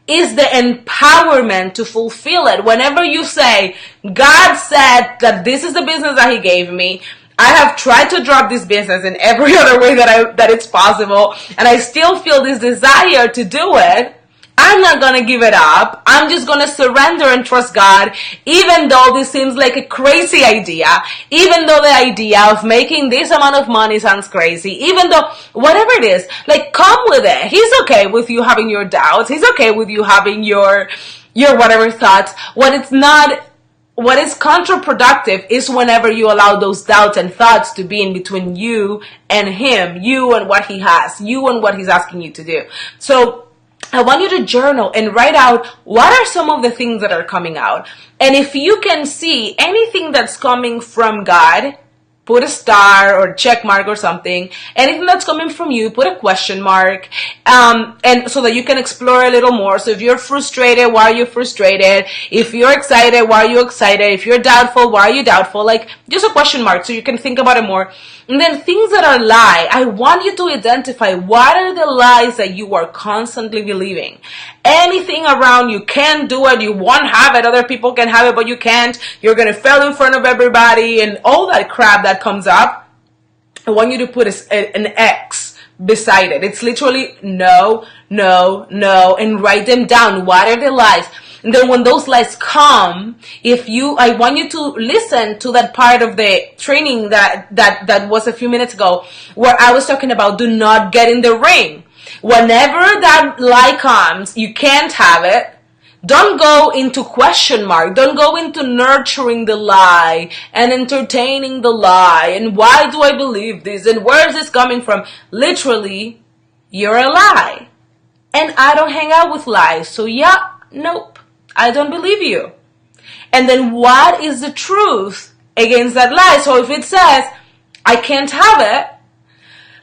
is the empowerment to fulfill it. Whenever you say, God said that this is the business that he gave me, I have tried to drop this business in every other way that it's possible, and I still feel this desire to do it, I'm not going to give it up. I'm just going to surrender and trust God, even though this seems like a crazy idea, even though the idea of making this amount of money sounds crazy, even though whatever it is, like, come with it. He's okay with you having your doubts. He's okay with you having your whatever thoughts. What is counterproductive is whenever you allow those doubts and thoughts to be in between you and him, you and what he has, you and what he's asking you to do. So I want you to journal and write out what are some of the things that are coming out. And if you can see anything that's coming from God, put a star or check mark or something. Anything that's coming from you, put a question mark. And so that you can explore a little more. So if you're frustrated, why are you frustrated? If you're excited, why are you excited? If you're doubtful, why are you doubtful? Like, just a question mark so you can think about it more. And then things that are lie, I want you to identify what are the lies that you are constantly believing. Anything around, you can't do it, you won't have it, other people can have it, but you can't. You're going to fail in front of everybody and all that crap that comes up. I want you to put an X beside it. It's literally no, no, no, and write them down. What are the lies? And then when those lies come, I want you to listen to that part of the training that was a few minutes ago, where I was talking about do not get in the ring. Whenever that lie comes, you can't have it. Don't go into question mark. Don't go into nurturing the lie and entertaining the lie. And why do I believe this? And where is this coming from? Literally, you're a lie. And I don't hang out with lies. So yeah, nope. I don't believe you. And then what is the truth against that lie? So if it says, I can't have it,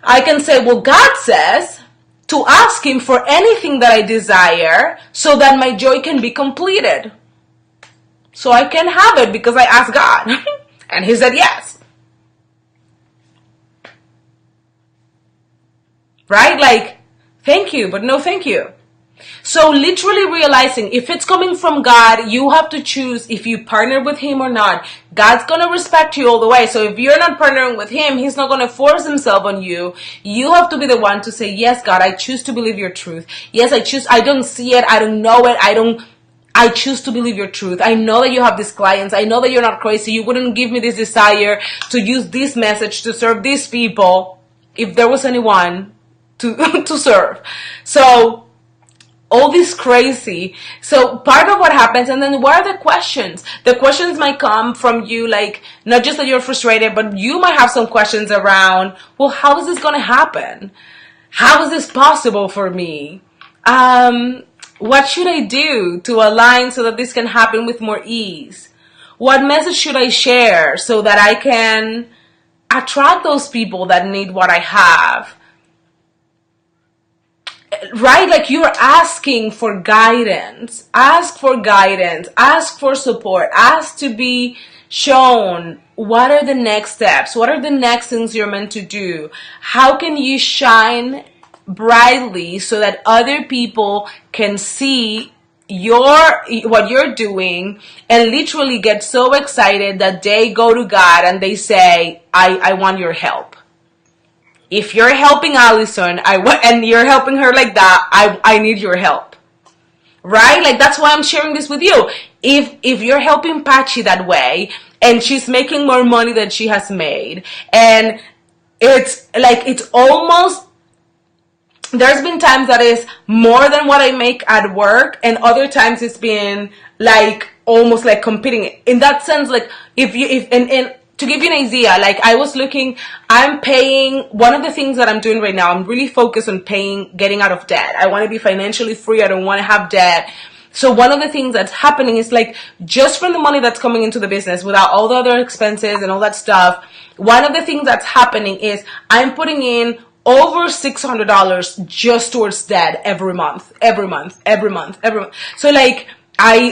I can say, well, God says to ask him for anything that I desire so that my joy can be completed. So I can have it because I asked God. And he said yes. Right? Like, thank you, but no thank you. So literally realizing if it's coming from God, you have to choose if you partner with him or not. God's going to respect you all the way. So if you're not partnering with him, he's not going to force himself on you. You have to be the one to say, yes, God, I choose to believe your truth. Yes, I don't see it. I don't know it. I choose to believe your truth. I know that you have these clients. I know that you're not crazy. You wouldn't give me this desire to use this message to serve these people if there was anyone to serve. So all this crazy. So part of what happens, and then what are the questions? The questions might come from you, like, not just that you're frustrated, but you might have some questions around, well, how is this going to happen? How is this possible for me? What should I do to align so that this can happen with more ease? What message should I share so that I can attract those people that need what I have? Right? Like, you're asking for guidance. Ask for guidance. Ask for support. Ask to be shown what are the next steps. What are the next things you're meant to do? How can you shine brightly so that other people can see what you're doing and literally get so excited that they go to God and they say, I want your help. If you're helping Allison, and you're helping her like that, I need your help. Right? Like, that's why I'm sharing this with you. If you're helping Pachi that way, and she's making more money than she has made, and it's like, it's almost, there's been times that is more than what I make at work, and other times it's been like almost like competing. In that sense, like, to give you an idea, like, I'm paying, one of the things that I'm doing right now, I'm really focused on getting out of debt. I want to be financially free. I don't want to have debt. So one of the things that's happening is, like, just from the money that's coming into the business without all the other expenses and all that stuff, one of the things that's happening is I'm putting in over $600 just towards debt every month. So, like,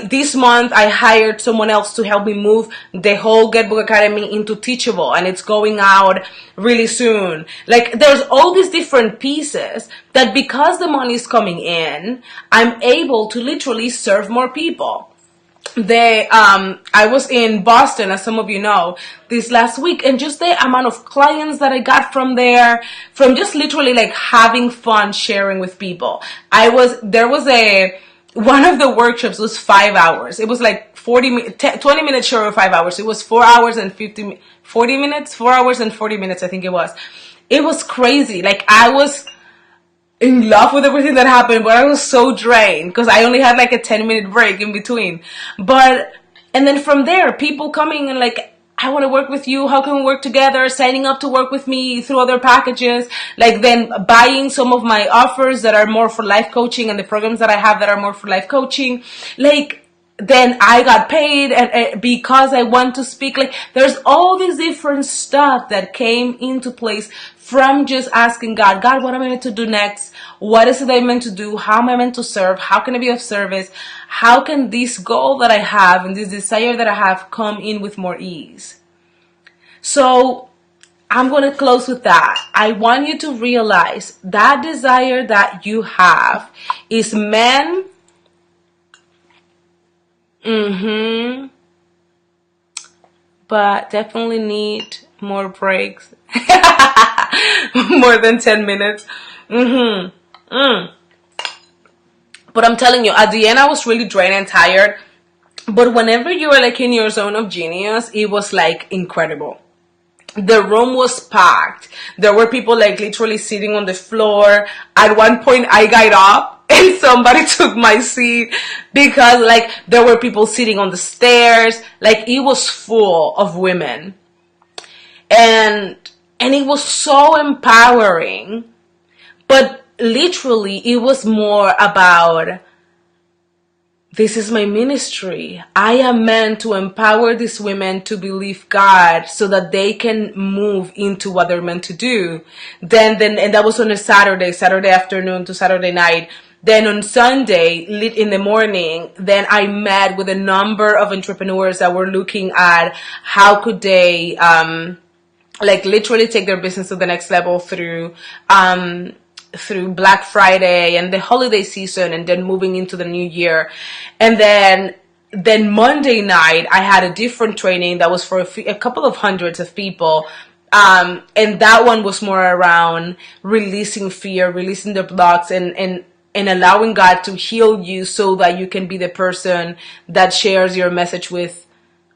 this month I hired someone else to help me move the whole Get Book Academy into Teachable, and it's going out really soon. Like, there's all these different pieces that, because the money is coming in, I'm able to literally serve more people. I was in Boston, as some of you know, this last week, and just the amount of clients that I got from there, from just literally like having fun sharing with people. One of the workshops was 5 hours. It was like 20 minutes short of 5 hours. It was 4 hours and 40 minutes, 4 hours and 40 minutes, I think it was. It was crazy. Like, I was in love with everything that happened, but I was so drained because I only had like a 10-minute break in between. And then from there, people coming and like, I want to work with you. How can we work together? Signing up to work with me through other packages. Like, then buying some of my offers that are more for life coaching and the programs that I have that are more for life coaching. Like, then I got paid and because I want to speak. Like, there's all this different stuff that came into place from just asking God, what am I meant to do next? What is it I'm meant to do? How am I meant to serve? How can I be of service? How can this goal that I have and this desire that I have come in with more ease? So I'm going to close with that. I want you to realize that desire that you have is meant, but definitely need more breaks. More than 10 minutes. But I'm telling you, at the end I was really drained and tired. But whenever you are like in your zone of genius, it was like incredible. The room was packed. There were people like literally sitting on the floor. At one point I got up and somebody took my seat because like there were people sitting on the stairs. Like, it was full of women. And it was so empowering. But literally it was more about, this is my ministry. I am meant to empower these women to believe God so that they can move into what they're meant to do. And that was on a Saturday afternoon to Saturday night. Then on Sunday, in the morning, then I met with a number of entrepreneurs that were looking at how could they, like, literally take their business to the next level through Black Friday and the holiday season, and then moving into the new year. And then Monday night, I had a different training that was for a couple of hundreds of people. And that one was more around releasing fear, releasing the blocks, and allowing God to heal you so that you can be the person that shares your message with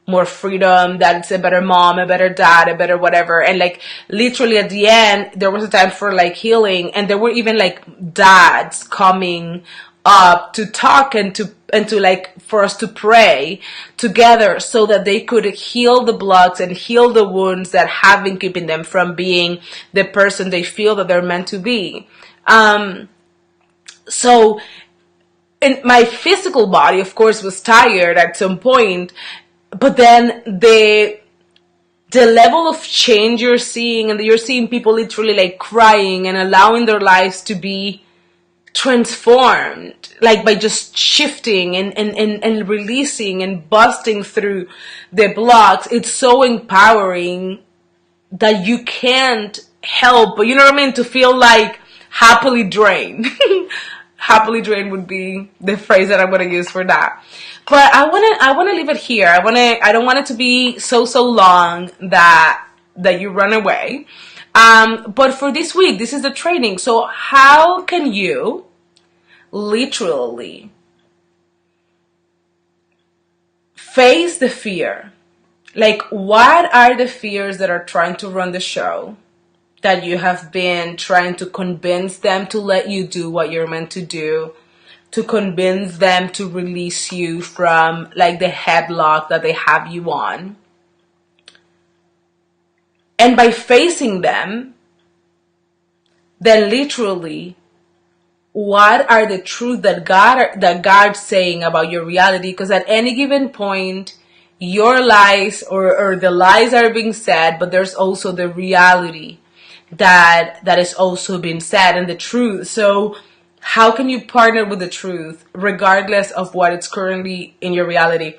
more freedom, that's a better mom, a better dad, a better whatever. And like literally at the end, there was a time for like healing, and there were even like dads coming up to talk and to like for us to pray together so that they could heal the blocks and heal the wounds that have been keeping them from being the person they feel that they're meant to be. So in my physical body, of course, was tired at some point, but then the level of change you're seeing, and you're seeing people literally like crying and allowing their lives to be transformed, like by just shifting and releasing and busting through the blocks. It's so empowering that you can't help but, you know what I mean, to feel like happily drained. Happily drained would be the phrase that I'm going to use for that. But I want to leave it here. I don't want it to be so long that you run away. But for this week, this is the training. So how can you literally face the fear? Like, what are the fears that are trying to run the show, that you have been trying to convince them to let you do what you're meant to do, to convince them to release you from like the headlock that they have you on? And by facing them, then literally, what are the truth that God's saying about your reality? Because at any given point, your lies or the lies are being said, but there's also the reality that is also being said, and the truth. So how can you partner with the truth regardless of what is currently in your reality?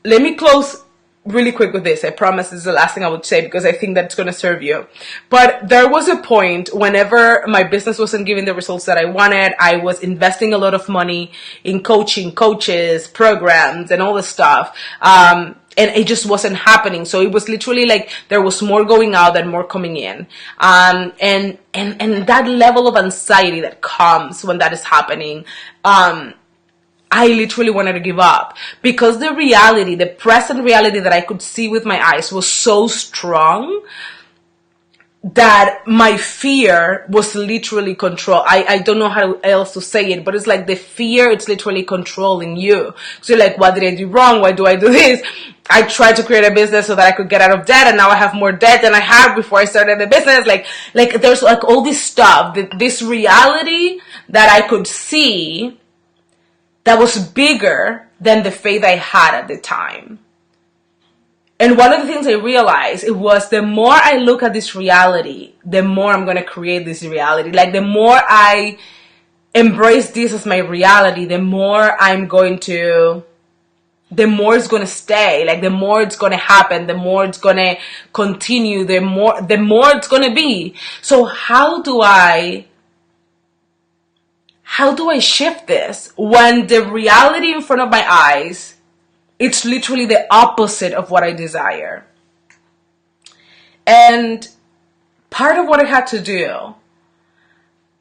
Let me close really quick with this. I promise this is the last thing I would say, because I think that's going to serve you. But there was a point whenever my business wasn't giving the results that I wanted. I was investing a lot of money in coaching, coaches, programs, and all this stuff. And it just wasn't happening. So it was literally like there was more going out than more coming in. And that level of anxiety that comes when that is happening, I literally wanted to give up, because the reality, the present reality that I could see with my eyes was so strong that my fear was literally control. I don't know how else to say it, but it's like the fear, it's literally controlling you. So you're like, what did I do wrong? Why do I do this? I tried to create a business so that I could get out of debt, and now I have more debt than I had before I started the business. Like there's like all this stuff, this reality that I could see that was bigger than the faith I had at the time. And one of the things I realized, it was the more I look at this reality, the more I'm going to create this reality. Like the more I embrace this as my reality, the more it's going to stay. Like the more it's going to happen, the more it's going to continue, the more it's going to be. So how do I shift this when the reality in front of my eyes, it's literally the opposite of what I desire? And part of what I had to do,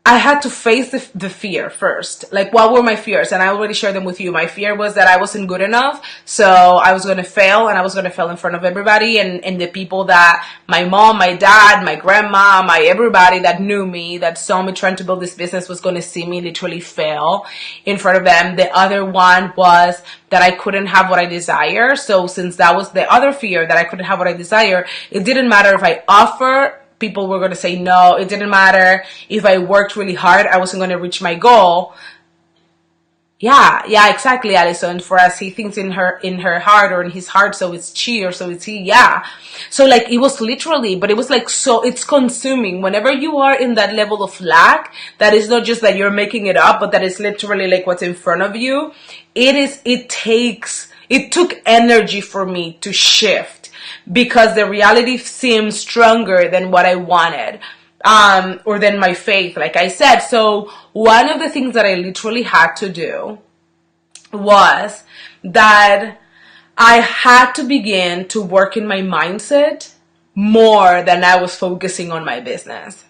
I had to face the fear first. Like, what were my fears? And I already shared them with you. My fear was that I wasn't good enough, so I was going to fail, and I was going to fail in front of everybody, and the people that, my mom, my dad, my grandma, everybody that knew me, that saw me trying to build this business, was going to see me literally fail in front of them. The other one was that I couldn't have what I desire. So since that was the other fear, that I couldn't have what I desire, it didn't matter if I offered, people were going to say no. It didn't matter if I worked really hard, I wasn't going to reach my goal. Yeah, exactly, Allison. For us, he thinks in her heart, or in his heart, so it's she, or so it's he. Yeah. So like, it was literally, but it was like, so it's consuming. Whenever you are in that level of lack, that is not just that you're making it up, but that is literally like what's in front of you. It took energy for me to shift, because the reality seemed stronger than what I wanted, or than my faith, like I said. So one of the things that I literally had to do was that I had to begin to work in my mindset more than I was focusing on my business.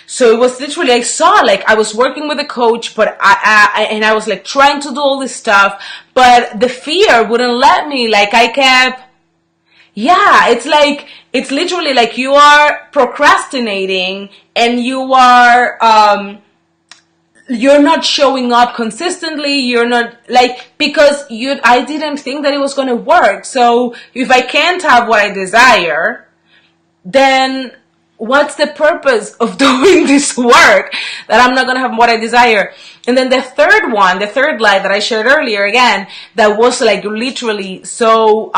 So it was literally, I saw, like, I was working with a coach, but I was like trying to do all this stuff, but the fear wouldn't let me. Like, I kept, yeah, it's literally like you are procrastinating, and you are you're not showing up consistently. You're not like, because I didn't think that it was going to work. So if I can't have what I desire, then what's the purpose of doing this work that I'm not going to have what I desire? And then the third lie that I shared earlier, again, that was like literally so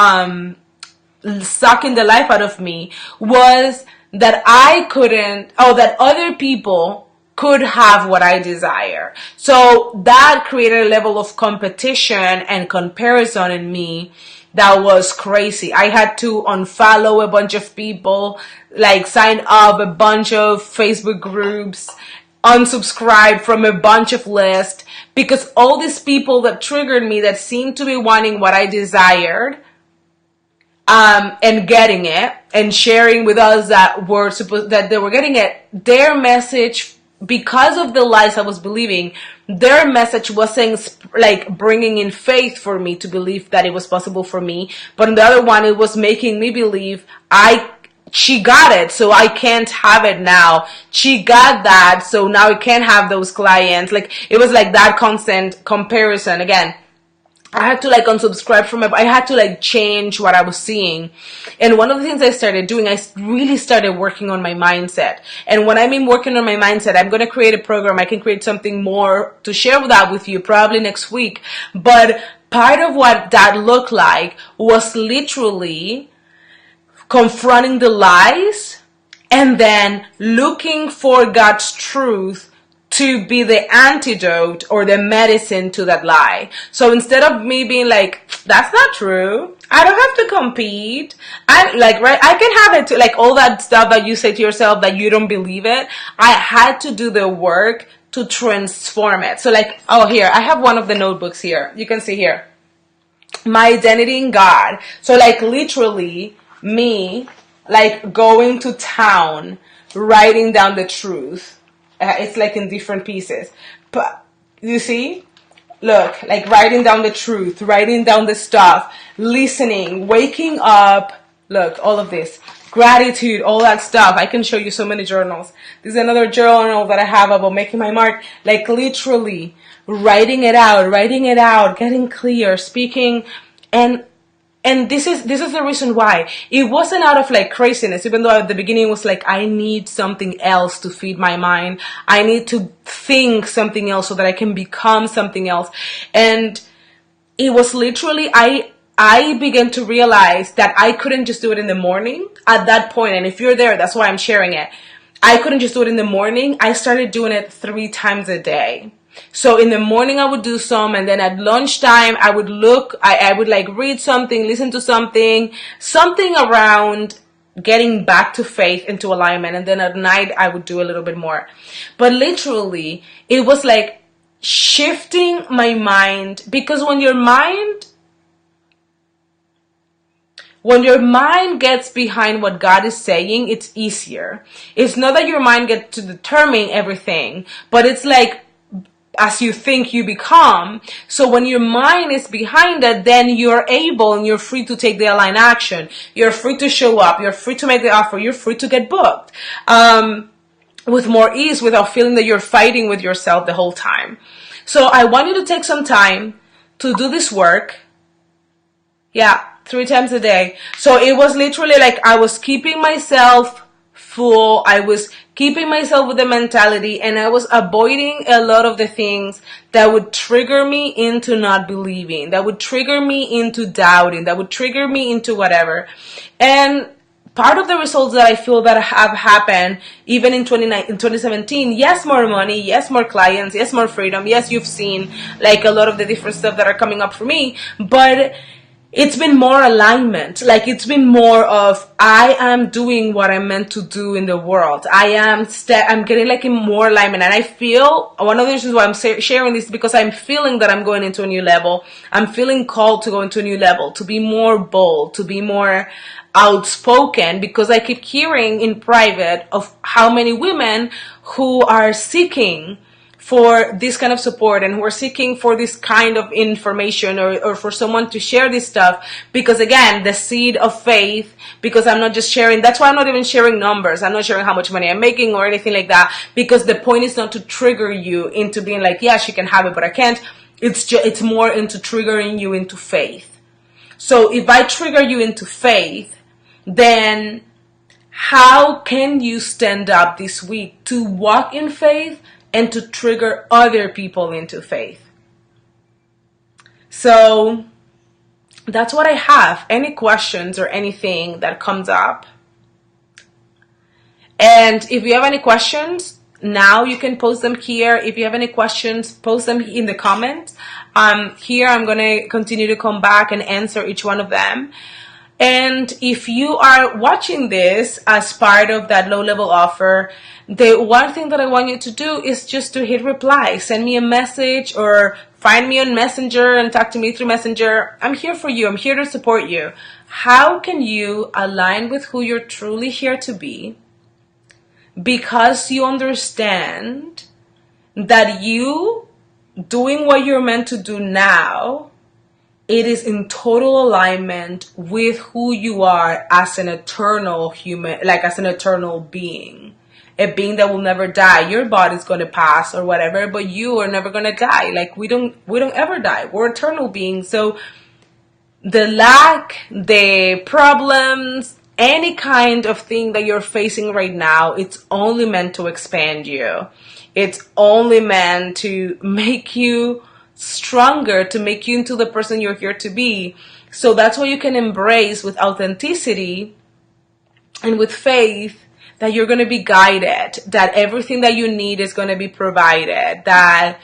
sucking the life out of me, was that that other people could have what I desire. So that created a level of competition and comparison in me that was crazy. I had to unfollow a bunch of people, like sign up a bunch of Facebook groups, unsubscribe from a bunch of lists, because all these people that triggered me, that seemed to be wanting what I desired, and getting it and sharing with us that they were getting it, their message, because of the lies I was believing, their message wasn't like bringing in faith for me to believe that it was possible for me. But on the other one, it was making me believe she got it, so I can't have it now. She got that, so now I can't have those clients. Like, it was like that constant comparison. Again, I had to like unsubscribe from it. I had to like change what I was seeing. And one of the things I started doing, I really started working on my mindset. And when I mean working on my mindset, I'm going to create a program. I can create something more to share that with you probably next week. But part of what that looked like was literally confronting the lies and then looking for God's truth to be the antidote or the medicine to that lie. So instead of me being like, that's not true, I don't have to compete, I can have it too, like all that stuff that you say to yourself that you don't believe it, I had to do the work to transform it. So like, oh, here, I have one of the notebooks here. You can see here, my identity in God. So like literally me, like going to town, writing down the truth. It's like in different pieces, but you see, look, like writing down the truth, writing down the stuff, listening, waking up, look, all of this, gratitude, all that stuff. I can show you so many journals. This is another journal that I have about making my mark, like literally writing it out, getting clear, speaking, and this is the reason why. It wasn't out of like craziness, even though at the beginning it was like, I need something else to feed my mind. I need to think something else so that I can become something else. And it was literally, I began to realize that I couldn't just do it in the morning at that point. And if you're there, that's why I'm sharing it. I couldn't just do it in the morning. I started doing it 3 times a day. So in the morning I would do some, and then at lunchtime I would I would like read something, listen to something around getting back to faith, into alignment. And then at night I would do a little bit more. But literally it was like shifting my mind, because when your mind gets behind what God is saying, it's easier. It's not that your mind gets to determine everything, but it's like, as you think, you become. So when your mind is behind it, then you're able and you're free to take the aligned action. You're free to show up. You're free to make the offer. You're free to get booked with more ease, without feeling that you're fighting with yourself the whole time. So I want you to take some time to do this work. Yeah, 3 times a day. So it was literally like I was keeping myself full. I was keeping myself with the mentality, and I was avoiding a lot of the things that would trigger me into not believing, that would trigger me into doubting, that would trigger me into whatever. And part of the results that I feel that have happened, even in 2017, yes, more money, yes, more clients, yes, more freedom, yes, you've seen like a lot of the different stuff that are coming up for me, but it's been more alignment. Like, it's been more of, I am doing what I'm meant to do in the world. I'm getting like in more alignment. And I feel, one of the reasons why I'm sharing this is because I'm feeling that I'm going into a new level. I'm feeling called to go into a new level, to be more bold, to be more outspoken, because I keep hearing in private of how many women who are seeking for this kind of support and who are seeking for this kind of information, or for someone to share this stuff. Because again, the seed of faith, because I'm not just sharing, that's why I'm not even sharing numbers. I'm not sharing how much money I'm making or anything like that, because the point is not to trigger you into being like, yeah, she can have it, but I can't. It's more into triggering you into faith. So if I trigger you into faith, then how can you stand up this week to walk in faith and to trigger other people into faith? So that's what I have. Any questions or anything that comes up? And if you have any questions, now you can post them here. If you have any questions, post them in the comments. Here I'm going to continue to come back and answer each one of them. And if you are watching this as part of that low-level offer, the one thing that I want you to do is just to hit reply. Send me a message or find me on Messenger and talk to me through Messenger. I'm here for you. I'm here to support you. How can you align with who you're truly here to be? Because you understand that you doing what you're meant to do now, it is in total alignment with who you are as an eternal human, like as an eternal being. A being that will never die. Your body's going to pass or whatever, but you are never going to die. Like we don't ever die. We're eternal beings. So the lack, the problems, any kind of thing that you're facing right now, it's only meant to expand you. It's only meant to make you stronger, to make you into the person you're here to be. So that's what you can embrace with authenticity and with faith, that you're going to be guided, that everything that you need is going to be provided, that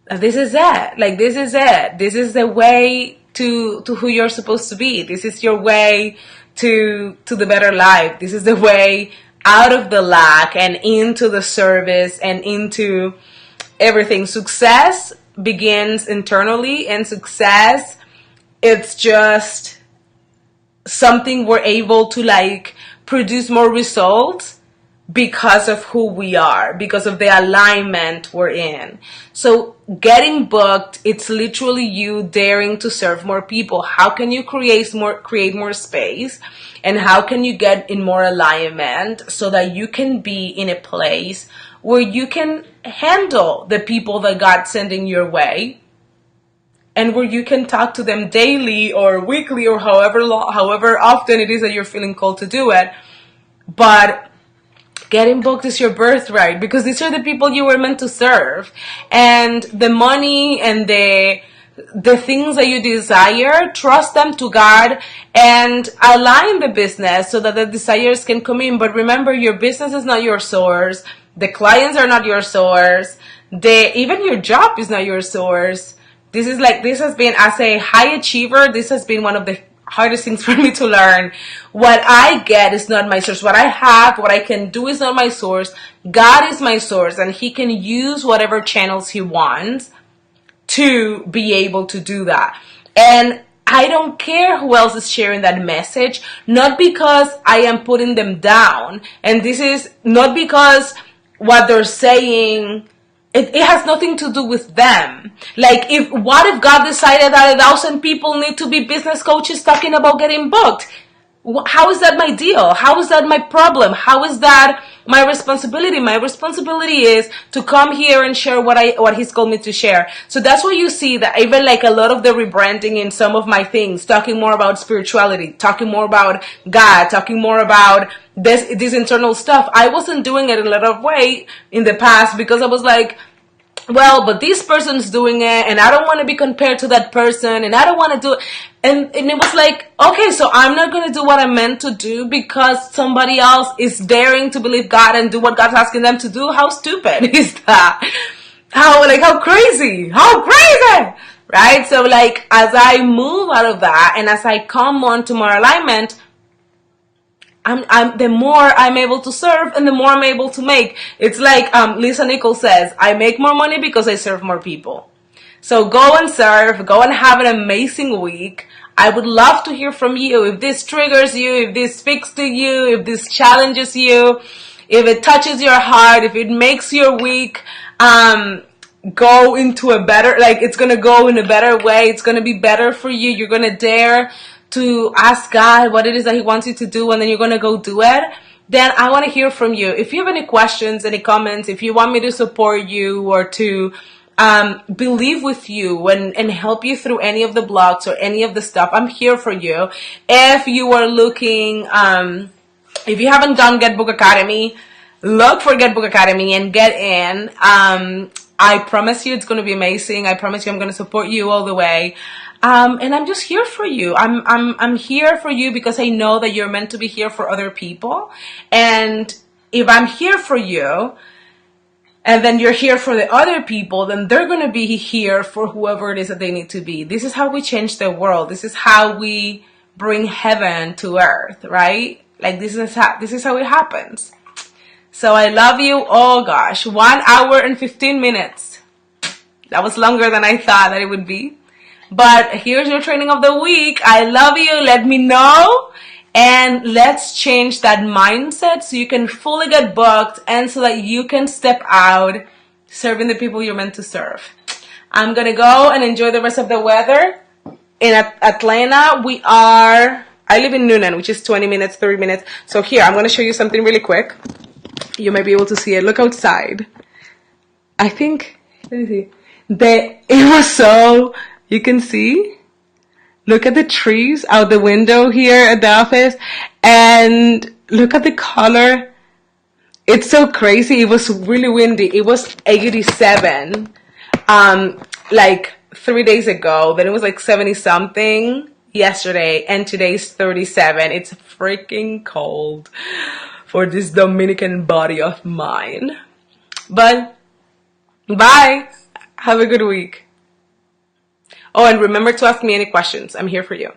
this is it. Like, this is it. This is the way to who you're supposed to be. This is your way to the better life. This is the way out of the lack and into the service and into everything. Success begins internally, and success, it's just something we're able to like produce more results because of who we are, because of the alignment we're in. So getting booked, it's literally you daring to serve more people. How can you create more space, and how can you get in more alignment so that you can be in a place where you can handle the people that God's sending your way, and where you can talk to them daily or weekly or however often it is that you're feeling called to do it. But getting booked is your birthright, because these are the people you were meant to serve. And the money and the things that you desire, trust them to God and align the business so that the desires can come in. But remember, your business is not your source. The clients are not your source. Even your job is not your source. This has been, as a high achiever, this has been one of the hardest things for me to learn. What I get is not my source. What I have, what I can do is not my source. God is my source, and He can use whatever channels He wants to be able to do that. And I don't care who else is sharing that message, not because I am putting them down. And this is not because what they're saying, it has nothing to do with them. Like, what if God decided that 1,000 people need to be business coaches talking about getting booked? How is that my deal? How is that my problem? How is that my responsibility? My responsibility is to come here and share what He's called me to share. So that's why you see that even like a lot of the rebranding in some of my things, talking more about spirituality, talking more about God, talking more about this internal stuff. I wasn't doing it in a lot of way in the past because I was like, well, but this person's doing it, and I don't want to be compared to that person, and I don't want to do it. And it was like, okay, so I'm not going to do what I'm meant to do because somebody else is daring to believe God and do what God's asking them to do. How stupid is that? How crazy? How crazy? Right? So like, as I move out of that and as I come on to more alignment, the more I'm able to serve and the more I'm able to make. It's like Lisa Nichols says, I make more money because I serve more people. So go and serve, go and have an amazing week. I would love to hear from you. If this triggers you, if this speaks to you, if this challenges you, if it touches your heart, if it makes your week go into a better, like it's gonna go in a better way. It's gonna be better for you. You're gonna dare to ask God what it is that He wants you to do, and then you're gonna go do it. Then I want to hear from you. If you have any questions, any comments, if you want me to support you or to believe with you and help you through any of the blocks or any of the stuff, I'm here for you. If you are looking, if you haven't done Get Book Academy, look for Get Book Academy and get in. I promise you it's going to be amazing. I promise you I'm going to support you all the way. And I'm just here for you. I'm here for you because I know that you're meant to be here for other people. And if I'm here for you, and then you're here for the other people, then they're going to be here for whoever it is that they need to be. This is how we change the world. This is how we bring heaven to earth, right? Like this is how it happens. So I love you. Oh gosh, 1 hour and 15 minutes. That was longer than I thought that it would be. But here's your training of the week. I love you. Let me know. And let's change that mindset so you can fully get booked and so that you can step out serving the people you're meant to serve. I'm going to go and enjoy the rest of the weather. In Atlanta, I live in Noonan, which is 20 minutes, 30 minutes. So here, I'm going to show you something really quick. You may be able to see it. Look outside. I think, let me see. It was so, you can see. Look at the trees out the window here at the office. And look at the color. It's so crazy. It was really windy. It was 87, like 3 days ago. Then it was like 70 something yesterday. And today's 37. It's freaking cold for this Dominican body of mine. But bye. Have a good week. Oh, and remember to ask me any questions. I'm here for you.